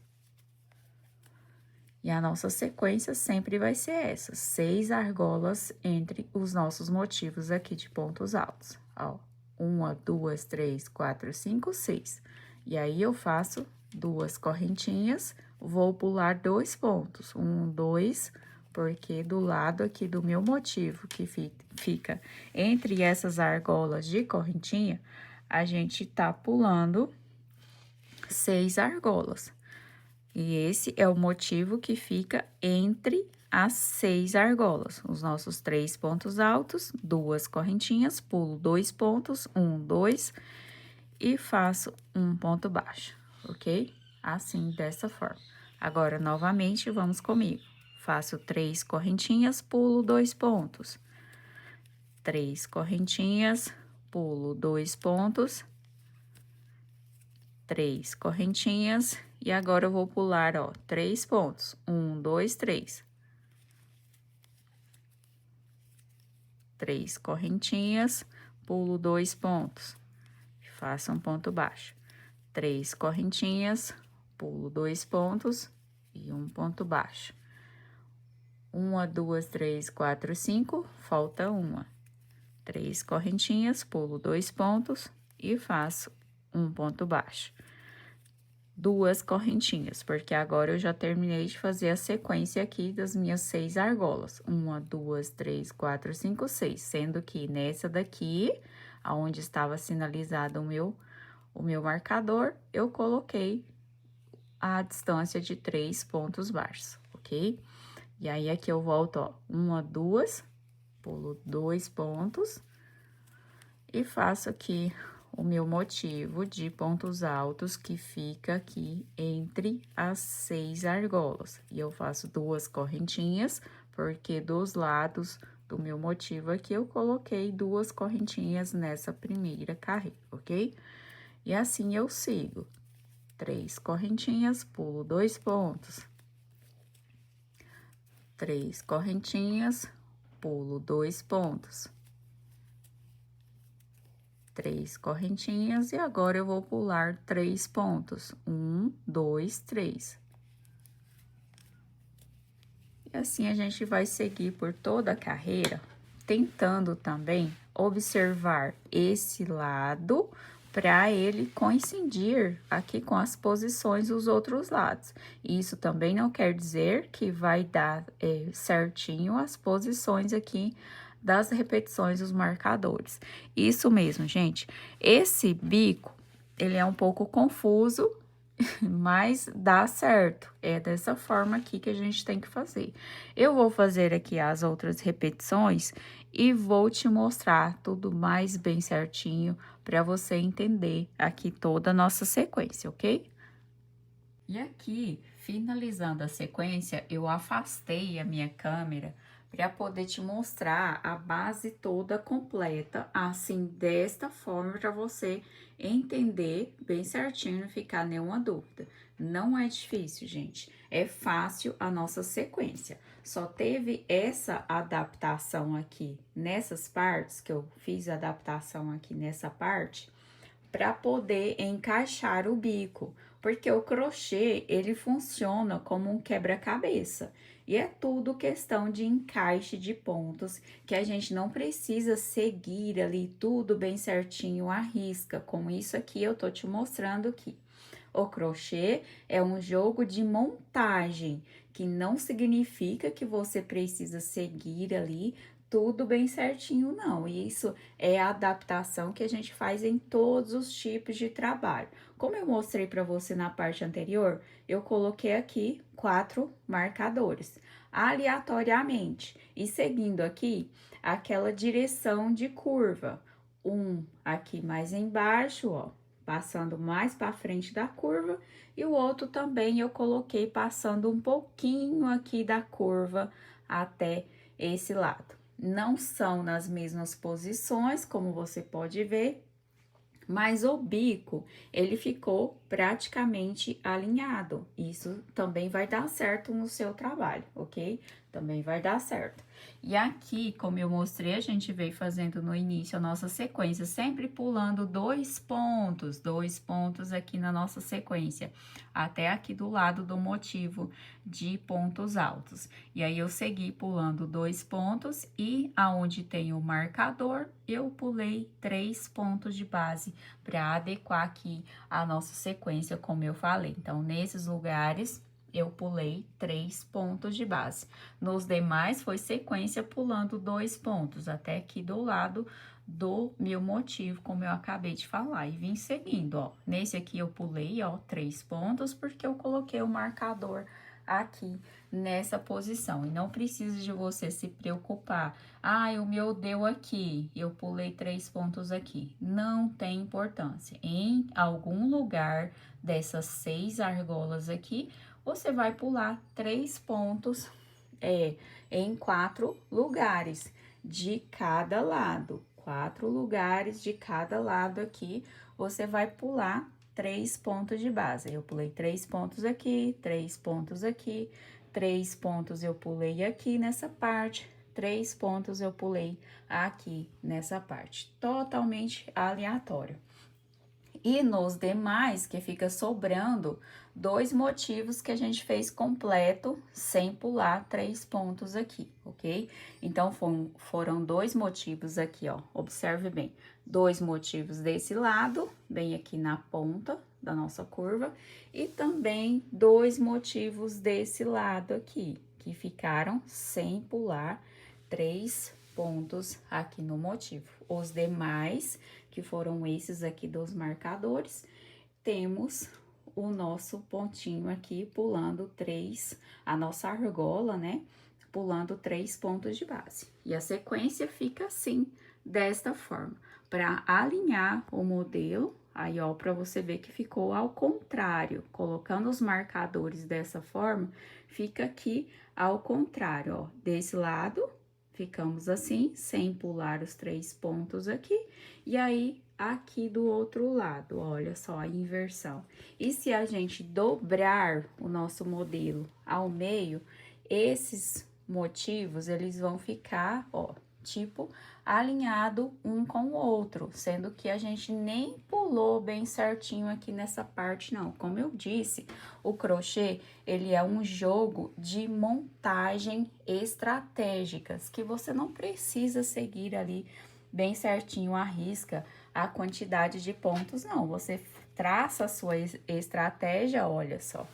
E a nossa sequência sempre vai ser essa: 6 argolas entre os nossos motivos aqui de pontos altos. Ó, 1, 2, 3, 4, 5, 6. E aí, eu faço 2 correntinhas, vou pular 2 pontos. 1, 2, porque do lado aqui do meu motivo, que fica entre essas argolas de correntinha, a gente tá pulando 6 argolas. E esse é o motivo que fica entre as 6 argolas. Os nossos 3 pontos altos, 2 correntinhas, pulo 2 pontos, 1, 2, e faço um ponto baixo, ok? Assim, dessa forma. Agora, novamente, vamos comigo. Faço 3 correntinhas, pulo 2 pontos. 3 correntinhas, pulo 2 pontos. 3 correntinhas, e agora eu vou pular, ó, 3 pontos. 1, 2, 3. 3 correntinhas, pulo 2 pontos. Faço um ponto baixo. 3 correntinhas, pulo 2 pontos e um ponto baixo. 1, 2, 3, 4, 5, falta uma. 3 correntinhas, pulo 2 pontos e faço um ponto baixo. 2 correntinhas, porque agora eu já terminei de fazer a sequência aqui das minhas 6 argolas. 1, 2, 3, 4, 5, 6, sendo que nessa daqui, aonde estava sinalizado o meu marcador, eu coloquei a distância de 3 pontos baixos, ok? E aí, aqui eu volto, ó, 1, 2, pulo 2 pontos e faço aqui o meu motivo de pontos altos que fica aqui entre as 6 argolas. E eu faço 2 correntinhas, porque dos lados do meu motivo aqui eu coloquei 2 correntinhas nessa primeira carreira, ok? E assim eu sigo. 3 correntinhas, pulo 2 pontos. 3 correntinhas, pulo 2 pontos. 3 correntinhas, e agora eu vou pular 3 pontos. 1, 2, 3. E assim a gente vai seguir por toda a carreira, tentando também observar esse lado para ele coincidir aqui com as posições dos outros lados. Isso também não quer dizer que vai dar certinho as posições aqui das repetições dos marcadores. Isso mesmo, gente. Esse bico, ele é um pouco confuso, mas dá certo. É dessa forma aqui que a gente tem que fazer. Eu vou fazer aqui as outras repetições e vou te mostrar tudo mais bem certinho para você entender aqui toda a nossa sequência, ok? E aqui, finalizando a sequência, eu afastei a minha câmera para poder te mostrar a base toda completa, assim, desta forma, para você entender bem certinho, não ficar nenhuma dúvida. Não é difícil, gente, é fácil a nossa sequência. Só teve essa adaptação aqui nessas partes, que eu fiz a adaptação aqui nessa parte, para poder encaixar o bico, porque o crochê, ele funciona como um quebra-cabeça. E é tudo questão de encaixe de pontos, que a gente não precisa seguir ali tudo bem certinho à risca, como isso aqui eu tô te mostrando aqui. O crochê é um jogo de montagem, que não significa que você precisa seguir ali tudo bem certinho, não. E isso é a adaptação que a gente faz em todos os tipos de trabalho. Como eu mostrei para você na parte anterior, eu coloquei aqui 4 marcadores, aleatoriamente, e seguindo aqui aquela direção de curva. Um aqui mais embaixo, ó, passando mais para frente da curva, e o outro também eu coloquei passando um pouquinho aqui da curva até esse lado. Não são nas mesmas posições, como você pode ver, mas o bico, ele ficou praticamente alinhado. Isso também vai dar certo no seu trabalho, ok? Também vai dar certo. E aqui, como eu mostrei, a gente veio fazendo no início a nossa sequência, sempre pulando 2 pontos aqui na nossa sequência, até aqui do lado do motivo de pontos altos. E aí, eu segui pulando 2 pontos e aonde tem o marcador, eu pulei 3 pontos de base para adequar aqui a nossa sequência, como eu falei. Então, nesses lugares, eu pulei 3 pontos de base. Nos demais, foi sequência pulando 2 pontos, até aqui do lado do meu motivo, como eu acabei de falar, e vim seguindo, ó. Nesse aqui, eu pulei, ó, 3 pontos, porque eu coloquei o marcador aqui nessa posição. E não precisa de você se preocupar. Ah, o meu deu aqui, eu pulei 3 pontos aqui. Não tem importância. Em algum lugar dessas 6 argolas aqui, você vai pular 3 pontos em 4 lugares de cada lado. 4 lugares de cada lado aqui, você vai pular 3 pontos de base. Eu pulei 3 pontos aqui, 3 pontos aqui, 3 pontos eu pulei aqui nessa parte, 3 pontos eu pulei aqui nessa parte. Totalmente aleatório. E nos demais, que fica sobrando, 2 motivos que a gente fez completo, sem pular 3 pontos aqui, ok? Então, foram 2 motivos aqui, ó, observe bem. 2 motivos desse lado, bem aqui na ponta da nossa curva, e também 2 motivos desse lado aqui, que ficaram sem pular 3 pontos aqui no motivo. Os demais, que foram esses aqui dos marcadores, temos o nosso pontinho aqui pulando 3, a nossa argola, né? Pulando 3 pontos de base. E a sequência fica assim, desta forma. Para alinhar o modelo, aí ó, para você ver que ficou ao contrário, colocando os marcadores dessa forma, fica aqui ao contrário, ó, desse lado, ficamos assim, sem pular os 3 pontos aqui, e aí, aqui do outro lado, olha só a inversão. E se a gente dobrar o nosso modelo ao meio, esses motivos, eles vão ficar, ó, tipo, alinhado um com o outro, sendo que a gente nem pulou bem certinho aqui nessa parte, não. Como eu disse, o crochê, ele é um jogo de montagem estratégicas, que você não precisa seguir ali bem certinho a risca, a quantidade de pontos, não. Você traça a sua estratégia, olha só,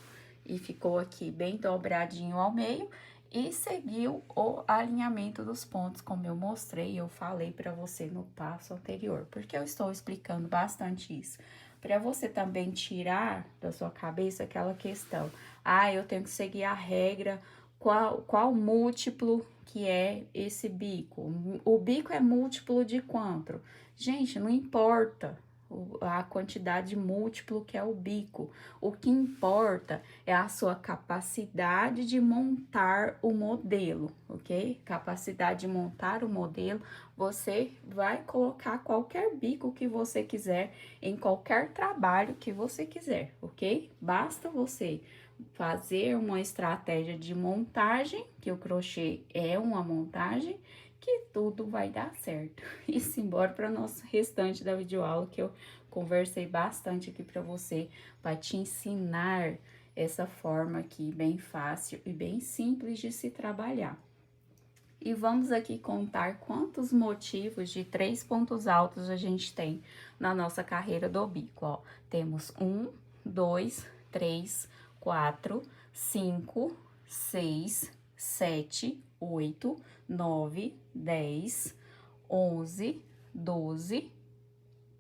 e ficou aqui bem dobradinho ao meio, e seguiu o alinhamento dos pontos, como eu mostrei, eu falei para você no passo anterior, porque eu estou explicando bastante isso, para você também tirar da sua cabeça aquela questão, eu tenho que seguir a regra, qual múltiplo que é esse bico? O bico é múltiplo de quanto? Gente, não importa a quantidade de múltiplo que é o bico. O que importa é a sua capacidade de montar o modelo, ok? Capacidade de montar o modelo, você vai colocar qualquer bico que você quiser, em qualquer trabalho que você quiser, ok? Basta você fazer uma estratégia de montagem, que o crochê é uma montagem, que tudo vai dar certo. E simbora para nosso restante da videoaula, que eu conversei bastante aqui para você, para te ensinar essa forma aqui bem fácil e bem simples de se trabalhar. E vamos aqui contar quantos motivos de 3 pontos altos a gente tem na nossa carreira do bico, ó. Temos 1, 2, 3, 4, 5, 6, 7, 8, 9, 10, 11,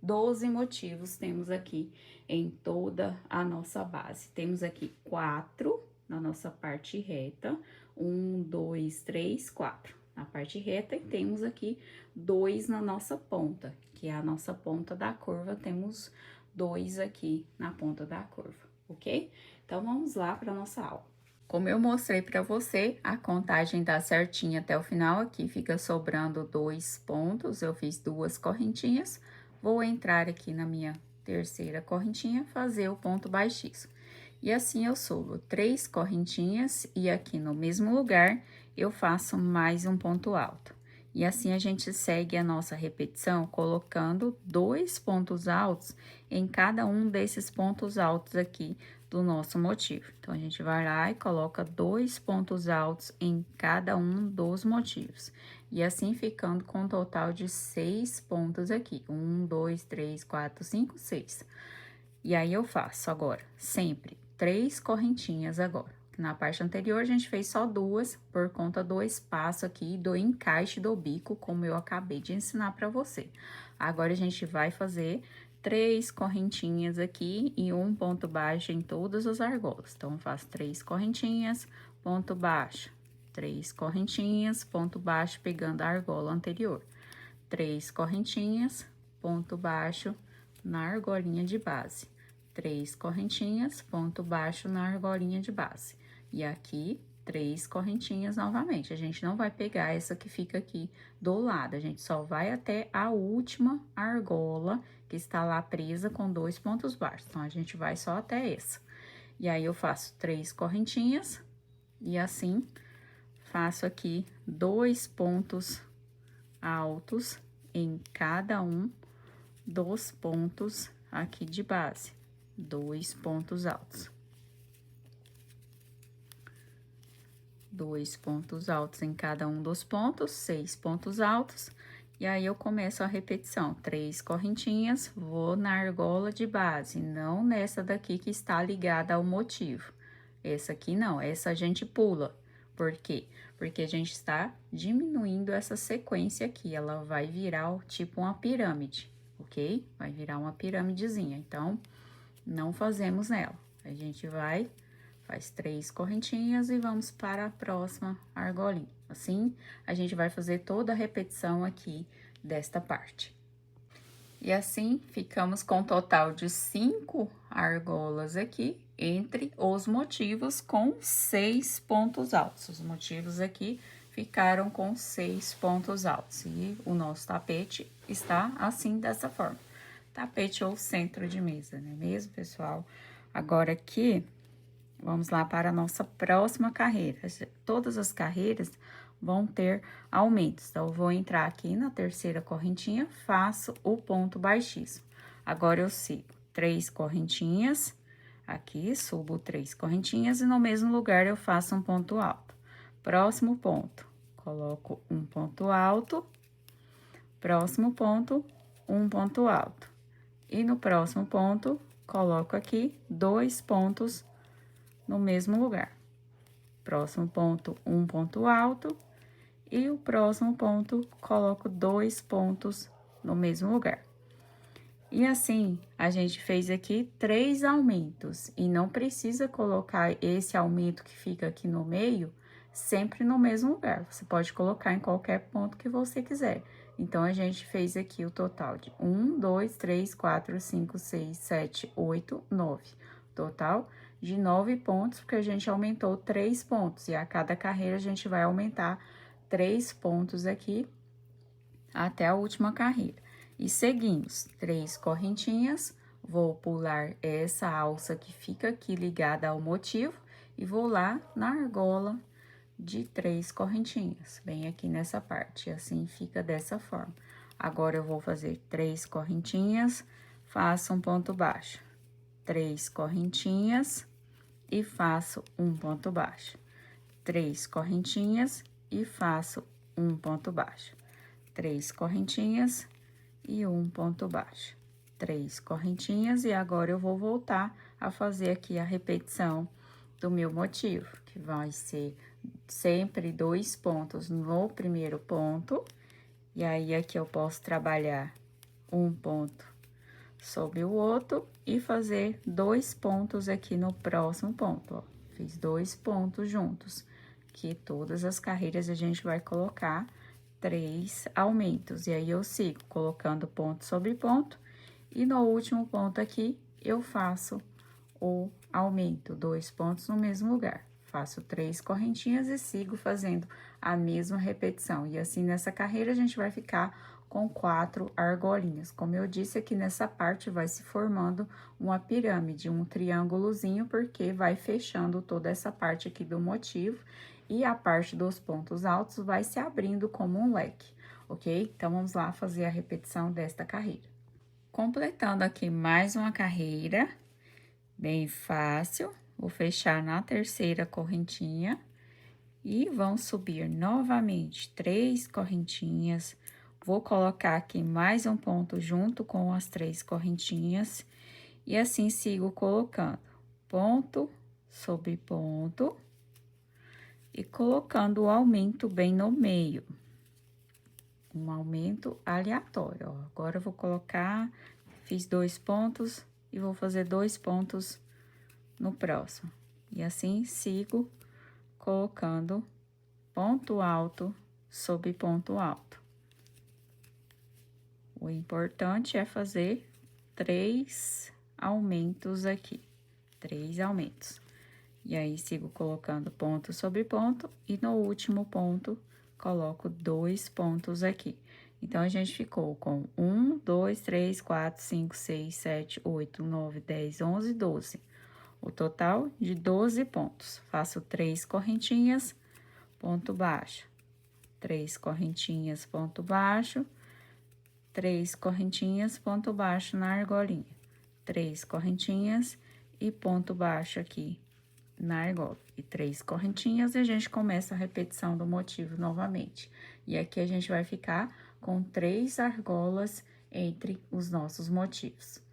12 motivos temos aqui em toda a nossa base. Temos aqui 4 na nossa parte reta, 1, 2, 3, 4 na parte reta, e temos aqui 2 na nossa ponta, que é a nossa ponta da curva, temos 2 aqui na ponta da curva, ok? Então, vamos lá para nossa aula. Como eu mostrei para você, a contagem dá certinha até o final, aqui fica sobrando 2 pontos, eu fiz 2 correntinhas, vou entrar aqui na minha terceira correntinha, fazer o ponto baixíssimo. E assim eu subo 3 correntinhas e aqui no mesmo lugar eu faço mais um ponto alto. E assim a gente segue a nossa repetição colocando 2 pontos altos em cada um desses pontos altos aqui do nosso motivo. Então, a gente vai lá e coloca 2 pontos altos em cada um dos motivos. E assim ficando com um total de 6 pontos aqui. 1, 2, 3, 4, 5, 6. E aí, eu faço agora, sempre 3 correntinhas agora. Na parte anterior, a gente fez só 2 por conta do espaço aqui, do encaixe do bico, como eu acabei de ensinar para você. Agora, a gente vai fazer 3 correntinhas aqui e um ponto baixo em todas as argolas. Então, eu faço 3 correntinhas, ponto baixo, 3 correntinhas, ponto baixo, pegando a argola anterior. 3 correntinhas, ponto baixo na argolinha de base. 3 correntinhas, ponto baixo na argolinha de base. E aqui, 3 correntinhas novamente. A gente não vai pegar essa que fica aqui do lado, a gente só vai até a última argola que está lá presa com 2 pontos baixos. Então, a gente vai só até essa. E aí, eu faço 3 correntinhas e assim, faço aqui 2 pontos altos em cada um dos pontos aqui de base, 2 pontos altos. 2 pontos altos em cada um dos pontos, 6 pontos altos. E aí, eu começo a repetição, 3 correntinhas, vou na argola de base, não nessa daqui que está ligada ao motivo. Essa aqui não, essa a gente pula. Por quê? Porque a gente está diminuindo essa sequência aqui, ela vai virar tipo uma pirâmide, ok? Vai virar uma piramidezinha, então, não fazemos nela. A gente vai, faz 3 correntinhas e vamos para a próxima argolinha. Assim, a gente vai fazer toda a repetição aqui desta parte. E assim, ficamos com um total de 5 argolas aqui, entre os motivos com 6 pontos altos. Os motivos aqui ficaram com 6 pontos altos. E o nosso tapete está assim, dessa forma. Tapete ou centro de mesa, não é mesmo, pessoal? Agora aqui, vamos lá para a nossa próxima carreira. Todas as carreiras vão ter aumentos. Então, eu vou entrar aqui na terceira correntinha, faço o ponto baixíssimo. Agora, eu sigo 3 correntinhas, aqui, subo 3 correntinhas e no mesmo lugar eu faço um ponto alto. Próximo ponto, coloco um ponto alto, próximo ponto, um ponto alto. E no próximo ponto, coloco aqui 2 pontos no mesmo lugar. Próximo ponto, um ponto alto. E o próximo ponto, coloco 2 pontos no mesmo lugar. E assim, a gente fez aqui 3 aumentos. E não precisa colocar esse aumento que fica aqui no meio sempre no mesmo lugar. Você pode colocar em qualquer ponto que você quiser. Então, a gente fez aqui o total de 1, 2, 3, 4, 5, 6, 7, 8, 9. Total de 9 pontos, porque a gente aumentou 3 pontos. E a cada carreira, a gente vai aumentar 3 pontos aqui até a última carreira. E seguimos, 3 correntinhas, vou pular essa alça que fica aqui ligada ao motivo e vou lá na argola de 3 correntinhas, bem aqui nessa parte, assim fica dessa forma. Agora, eu vou fazer 3 correntinhas, faço um ponto baixo, 3 correntinhas e faço um ponto baixo, 3 correntinhas e faço um ponto baixo, 3 correntinhas e um ponto baixo, 3 correntinhas, e agora eu vou voltar a fazer aqui a repetição do meu motivo, que vai ser sempre 2 pontos no primeiro ponto, e aí aqui eu posso trabalhar um ponto sobre o outro e fazer 2 pontos aqui no próximo ponto, ó. Fiz 2 pontos juntos, que todas as carreiras a gente vai colocar 3 aumentos, e aí eu sigo colocando ponto sobre ponto, e no último ponto aqui eu faço o aumento, 2 pontos no mesmo lugar. Faço 3 correntinhas e sigo fazendo a mesma repetição. E assim, nessa carreira, a gente vai ficar com 4 argolinhas. Como eu disse, aqui nessa parte vai se formando uma pirâmide, um triângulozinho, porque vai fechando toda essa parte aqui do motivo. E a parte dos pontos altos vai se abrindo como um leque, ok? Então, vamos lá fazer a repetição desta carreira. Completando aqui mais uma carreira, bem fácil, vou fechar na terceira correntinha e vão subir novamente 3 correntinhas. Vou colocar aqui mais um ponto junto com as 3 correntinhas e assim sigo colocando ponto sobre ponto e colocando o aumento bem no meio. Um aumento aleatório, ó. Agora eu vou colocar, fiz 2 pontos e vou fazer 2 pontos no próximo. E assim, sigo colocando ponto alto sobre ponto alto. O importante é fazer 3 aumentos aqui, 3 aumentos. E aí, sigo colocando ponto sobre ponto e no último ponto, coloco 2 pontos aqui. Então, a gente ficou com 1, 2, 3, 4, 5, 6, 7, 8, 9, 10, 11, 12. O total de 12 pontos. Faço 3 correntinhas, ponto baixo, 3 correntinhas, ponto baixo, 3 correntinhas, ponto baixo na argolinha, 3 correntinhas e ponto baixo aqui na argola. E 3 correntinhas, e a gente começa a repetição do motivo novamente. E aqui a gente vai ficar com 3 argolas entre os nossos motivos.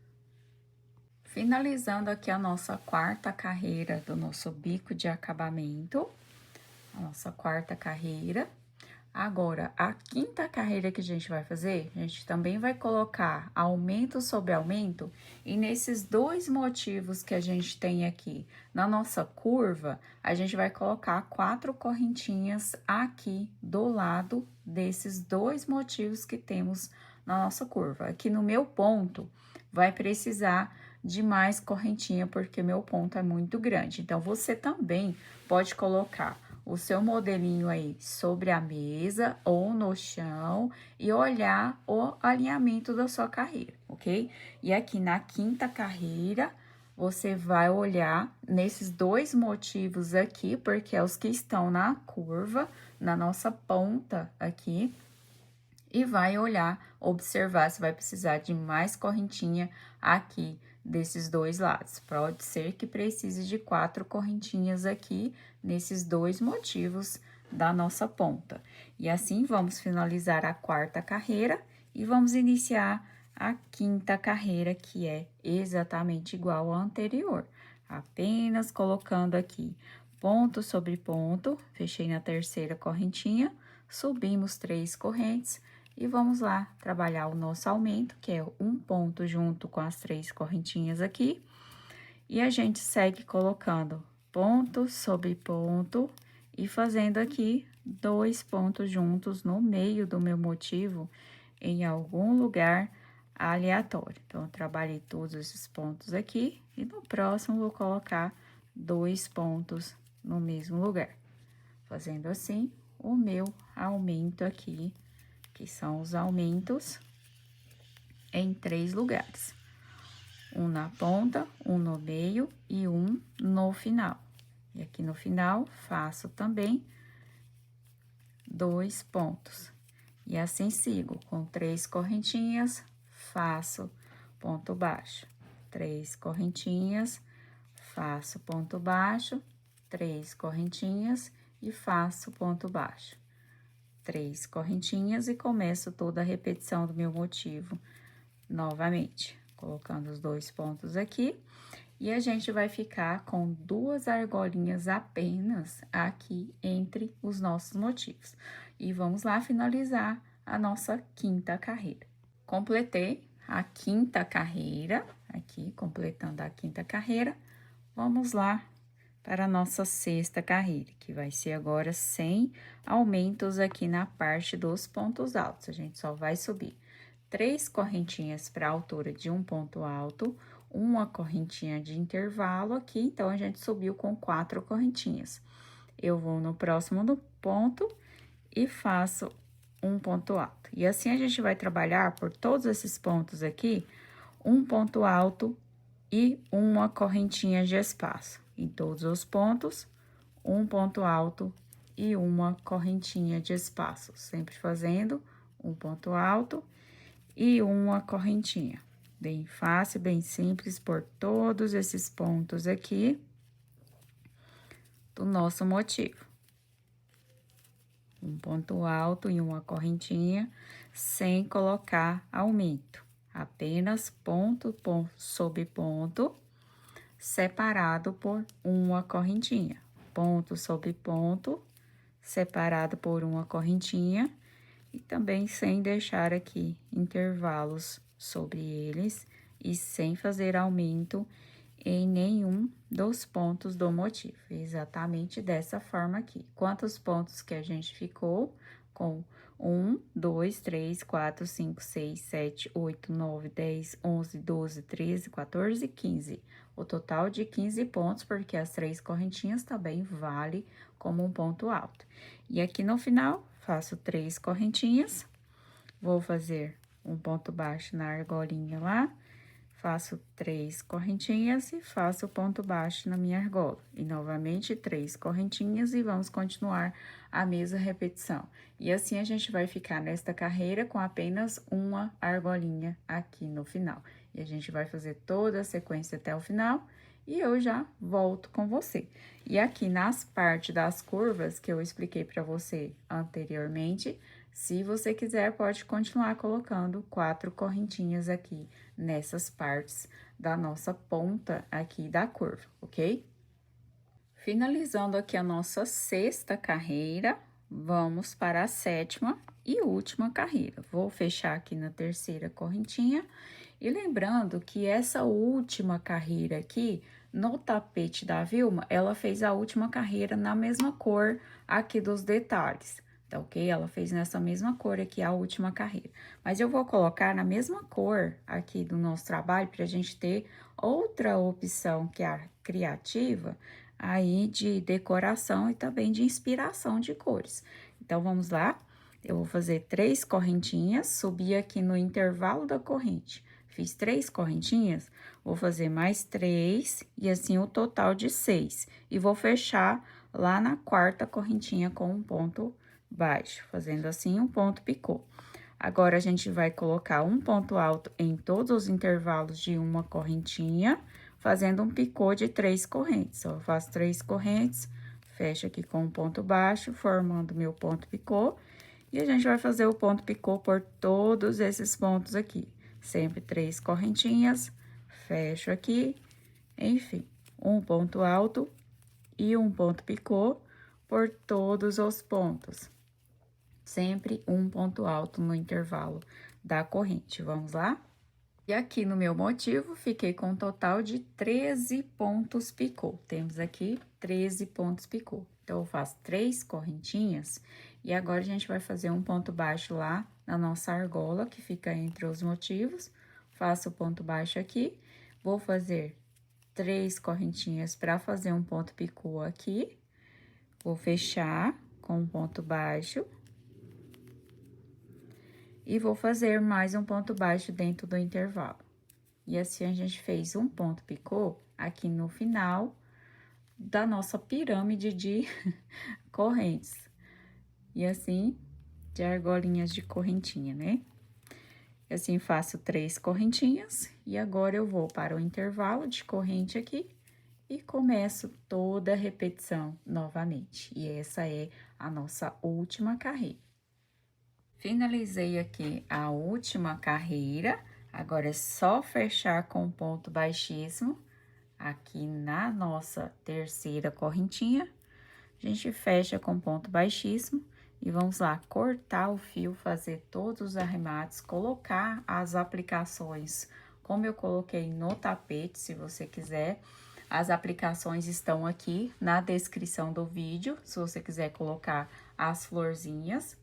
Finalizando aqui a nossa quarta carreira do nosso bico de acabamento, a nossa quarta carreira. Agora, a quinta carreira que a gente vai fazer, a gente também vai colocar aumento sobre aumento, e nesses dois motivos que a gente tem aqui na nossa curva, a gente vai colocar 4 correntinhas aqui do lado desses dois motivos que temos na nossa curva. Aqui no meu ponto, vai precisar de mais correntinha, porque meu ponto é muito grande. Então, você também pode colocar o seu modelinho aí sobre a mesa ou no chão e olhar o alinhamento da sua carreira, ok? E aqui na quinta carreira, você vai olhar nesses dois motivos aqui, porque é os que estão na curva, na nossa ponta aqui, e vai olhar, observar se vai precisar de mais correntinha aqui desses dois lados. Pode ser que precise de 4 correntinhas aqui nesses dois motivos da nossa ponta. E assim, vamos finalizar a quarta carreira e vamos iniciar a quinta carreira, que é exatamente igual à anterior. Apenas colocando aqui ponto sobre ponto, fechei na terceira correntinha, subimos 3 correntes, e vamos lá trabalhar o nosso aumento, que é um ponto junto com as 3 correntinhas aqui. E a gente segue colocando ponto sobre ponto e fazendo aqui 2 pontos juntos no meio do meu motivo, em algum lugar aleatório. Então, eu trabalhei todos esses pontos aqui e no próximo vou colocar 2 pontos no mesmo lugar. Fazendo assim o meu aumento aqui, que são os aumentos em 3 lugares. Um na ponta, um no meio e um no final. E aqui no final, faço também 2 pontos. E assim sigo, com 3 correntinhas, faço ponto baixo. 3 correntinhas, faço ponto baixo, 3 correntinhas e faço ponto baixo. 3 correntinhas e começo toda a repetição do meu motivo novamente, colocando os 2 pontos aqui. E a gente vai ficar com 2 argolinhas apenas aqui entre os nossos motivos. E vamos lá finalizar a nossa quinta carreira. Completei a quinta carreira, aqui, completando a quinta carreira. Vamos lá para a nossa sexta carreira, que vai ser agora sem aumentos aqui na parte dos pontos altos. A gente só vai subir 3 correntinhas para a altura de um ponto alto, uma correntinha de intervalo aqui, então, a gente subiu com 4 correntinhas. Eu vou no próximo do ponto e faço um ponto alto. E assim, a gente vai trabalhar por todos esses pontos aqui, um ponto alto e uma correntinha de espaço. Em todos os pontos, um ponto alto e uma correntinha de espaço. Sempre fazendo um ponto alto e uma correntinha. Bem fácil, bem simples, por todos esses pontos aqui do nosso motivo. Um ponto alto e uma correntinha, sem colocar aumento. Apenas ponto sobre ponto, separado por uma correntinha. Ponto sobre ponto, separado por uma correntinha. E também sem deixar aqui intervalos sobre eles e sem fazer aumento em nenhum dos pontos do motivo. Exatamente dessa forma aqui. Quantos pontos que a gente ficou? Com 1, 2, 3, 4, 5, 6, 7, 8, 9, 10, 11, 12, 13, 14, 15. O total de 15 pontos, porque as 3 correntinhas também vale como um ponto alto. E aqui no final, faço 3 correntinhas, vou fazer um ponto baixo na argolinha lá, faço 3 correntinhas e faço ponto baixo na minha argola. E novamente 3 correntinhas e vamos continuar a mesma repetição. E assim a gente vai ficar nesta carreira com apenas uma argolinha aqui no final. E a gente vai fazer toda a sequência até o final e eu já volto com você. E aqui nas partes das curvas que eu expliquei para você anteriormente, se você quiser, pode continuar colocando 4 correntinhas aqui nessas partes da nossa ponta aqui da curva, ok? Finalizando aqui a nossa 6ª carreira, vamos para a 7ª e última carreira. Vou fechar aqui na 3ª correntinha e lembrando que essa última carreira aqui, no tapete da Vilma, ela fez a última carreira na mesma cor aqui dos detalhes, tá ok? Ela fez nessa mesma cor aqui a última carreira. Mas eu vou colocar na mesma cor aqui do nosso trabalho para a gente ter outra opção que é a criativa, aí de decoração e também de inspiração de cores. Então, vamos lá. Eu vou fazer 3 correntinhas, subir aqui no intervalo da corrente. Fiz 3 correntinhas, vou fazer mais 3 e assim o total de 6. E vou fechar lá na 4ª correntinha com um ponto baixo, fazendo assim um ponto picô. Agora, a gente vai colocar um ponto alto em todos os intervalos de uma correntinha, fazendo um picô de 3 correntes. Ó, eu faço 3 correntes, fecho aqui com um ponto baixo, formando meu ponto picô. E a gente vai fazer o ponto picô por todos esses pontos aqui. Sempre 3 correntinhas, fecho aqui, enfim, um ponto alto e um ponto picô por todos os pontos. Sempre um ponto alto no intervalo da corrente. Vamos lá? E aqui no meu motivo, fiquei com um total de 13 pontos picô. Temos aqui 13 pontos picô. Então, eu faço 3 correntinhas e agora a gente vai fazer um ponto baixo lá na nossa argola, que fica entre os motivos. Faço o ponto baixo aqui, vou fazer 3 correntinhas para fazer um ponto picô aqui. Vou fechar com um ponto baixo. E vou fazer mais um ponto baixo dentro do intervalo. E assim, a gente fez um ponto picô aqui no final da nossa pirâmide de correntes. E assim, de argolinhas de correntinha, né? E assim, faço 3 correntinhas. E agora, eu vou para o intervalo de corrente aqui e começo toda a repetição novamente. E essa é a nossa última carreira. Finalizei aqui a última carreira, agora é só fechar com ponto baixíssimo, aqui na nossa 3ª correntinha, a gente fecha com ponto baixíssimo e vamos lá, cortar o fio, fazer todos os arremates, colocar as aplicações, como eu coloquei no tapete, se você quiser. As aplicações estão aqui na descrição do vídeo, se você quiser colocar as florzinhas.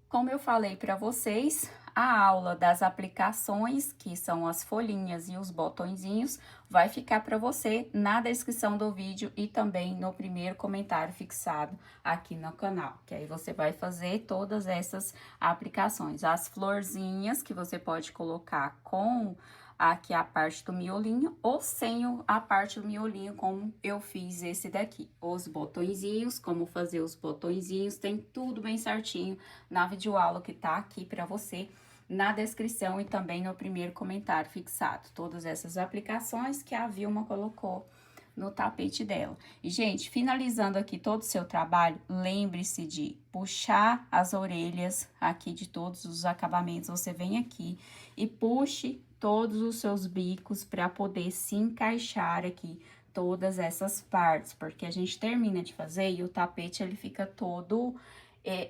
Como eu falei para vocês, a aula das aplicações, que são as folhinhas e os botõezinhos, vai ficar para você na descrição do vídeo e também no primeiro comentário fixado aqui no canal, que aí você vai fazer todas essas aplicações. As florzinhas que você pode colocar com aqui a parte do miolinho ou sem a parte do miolinho, como eu fiz esse daqui. Os botõezinhos, como fazer os botõezinhos, tem tudo bem certinho na videoaula que tá aqui para você na descrição e também no primeiro comentário fixado. Todas essas aplicações que a Vilma colocou no tapete dela. E, gente, finalizando aqui todo o seu trabalho, lembre-se de puxar as orelhas aqui de todos os acabamentos. Você vem aqui e puxe todos os seus bicos para poder se encaixar aqui todas essas partes, porque a gente termina de fazer e o tapete ele fica todo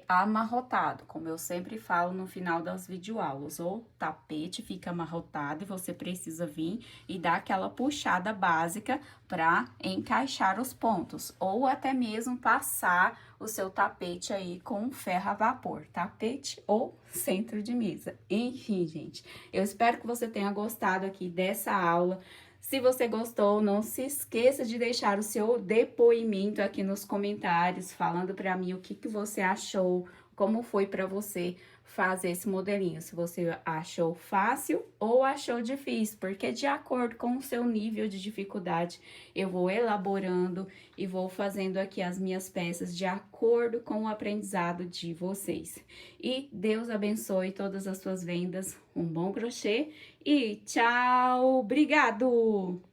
amarrotado, como eu sempre falo no final das videoaulas. O tapete fica amarrotado e você precisa vir e dar aquela puxada básica para encaixar os pontos, ou até mesmo passar o seu tapete aí com ferro a vapor, tapete ou centro de mesa. Enfim, gente, eu espero que você tenha gostado aqui dessa aula. Se você gostou, não se esqueça de deixar o seu depoimento aqui nos comentários, falando para mim o que você achou, como foi para você fazer esse modelinho, se você achou fácil ou achou difícil, porque de acordo com o seu nível de dificuldade, eu vou elaborando e vou fazendo aqui as minhas peças de acordo com o aprendizado de vocês. E Deus abençoe todas as suas vendas, um bom crochê e tchau! Obrigado!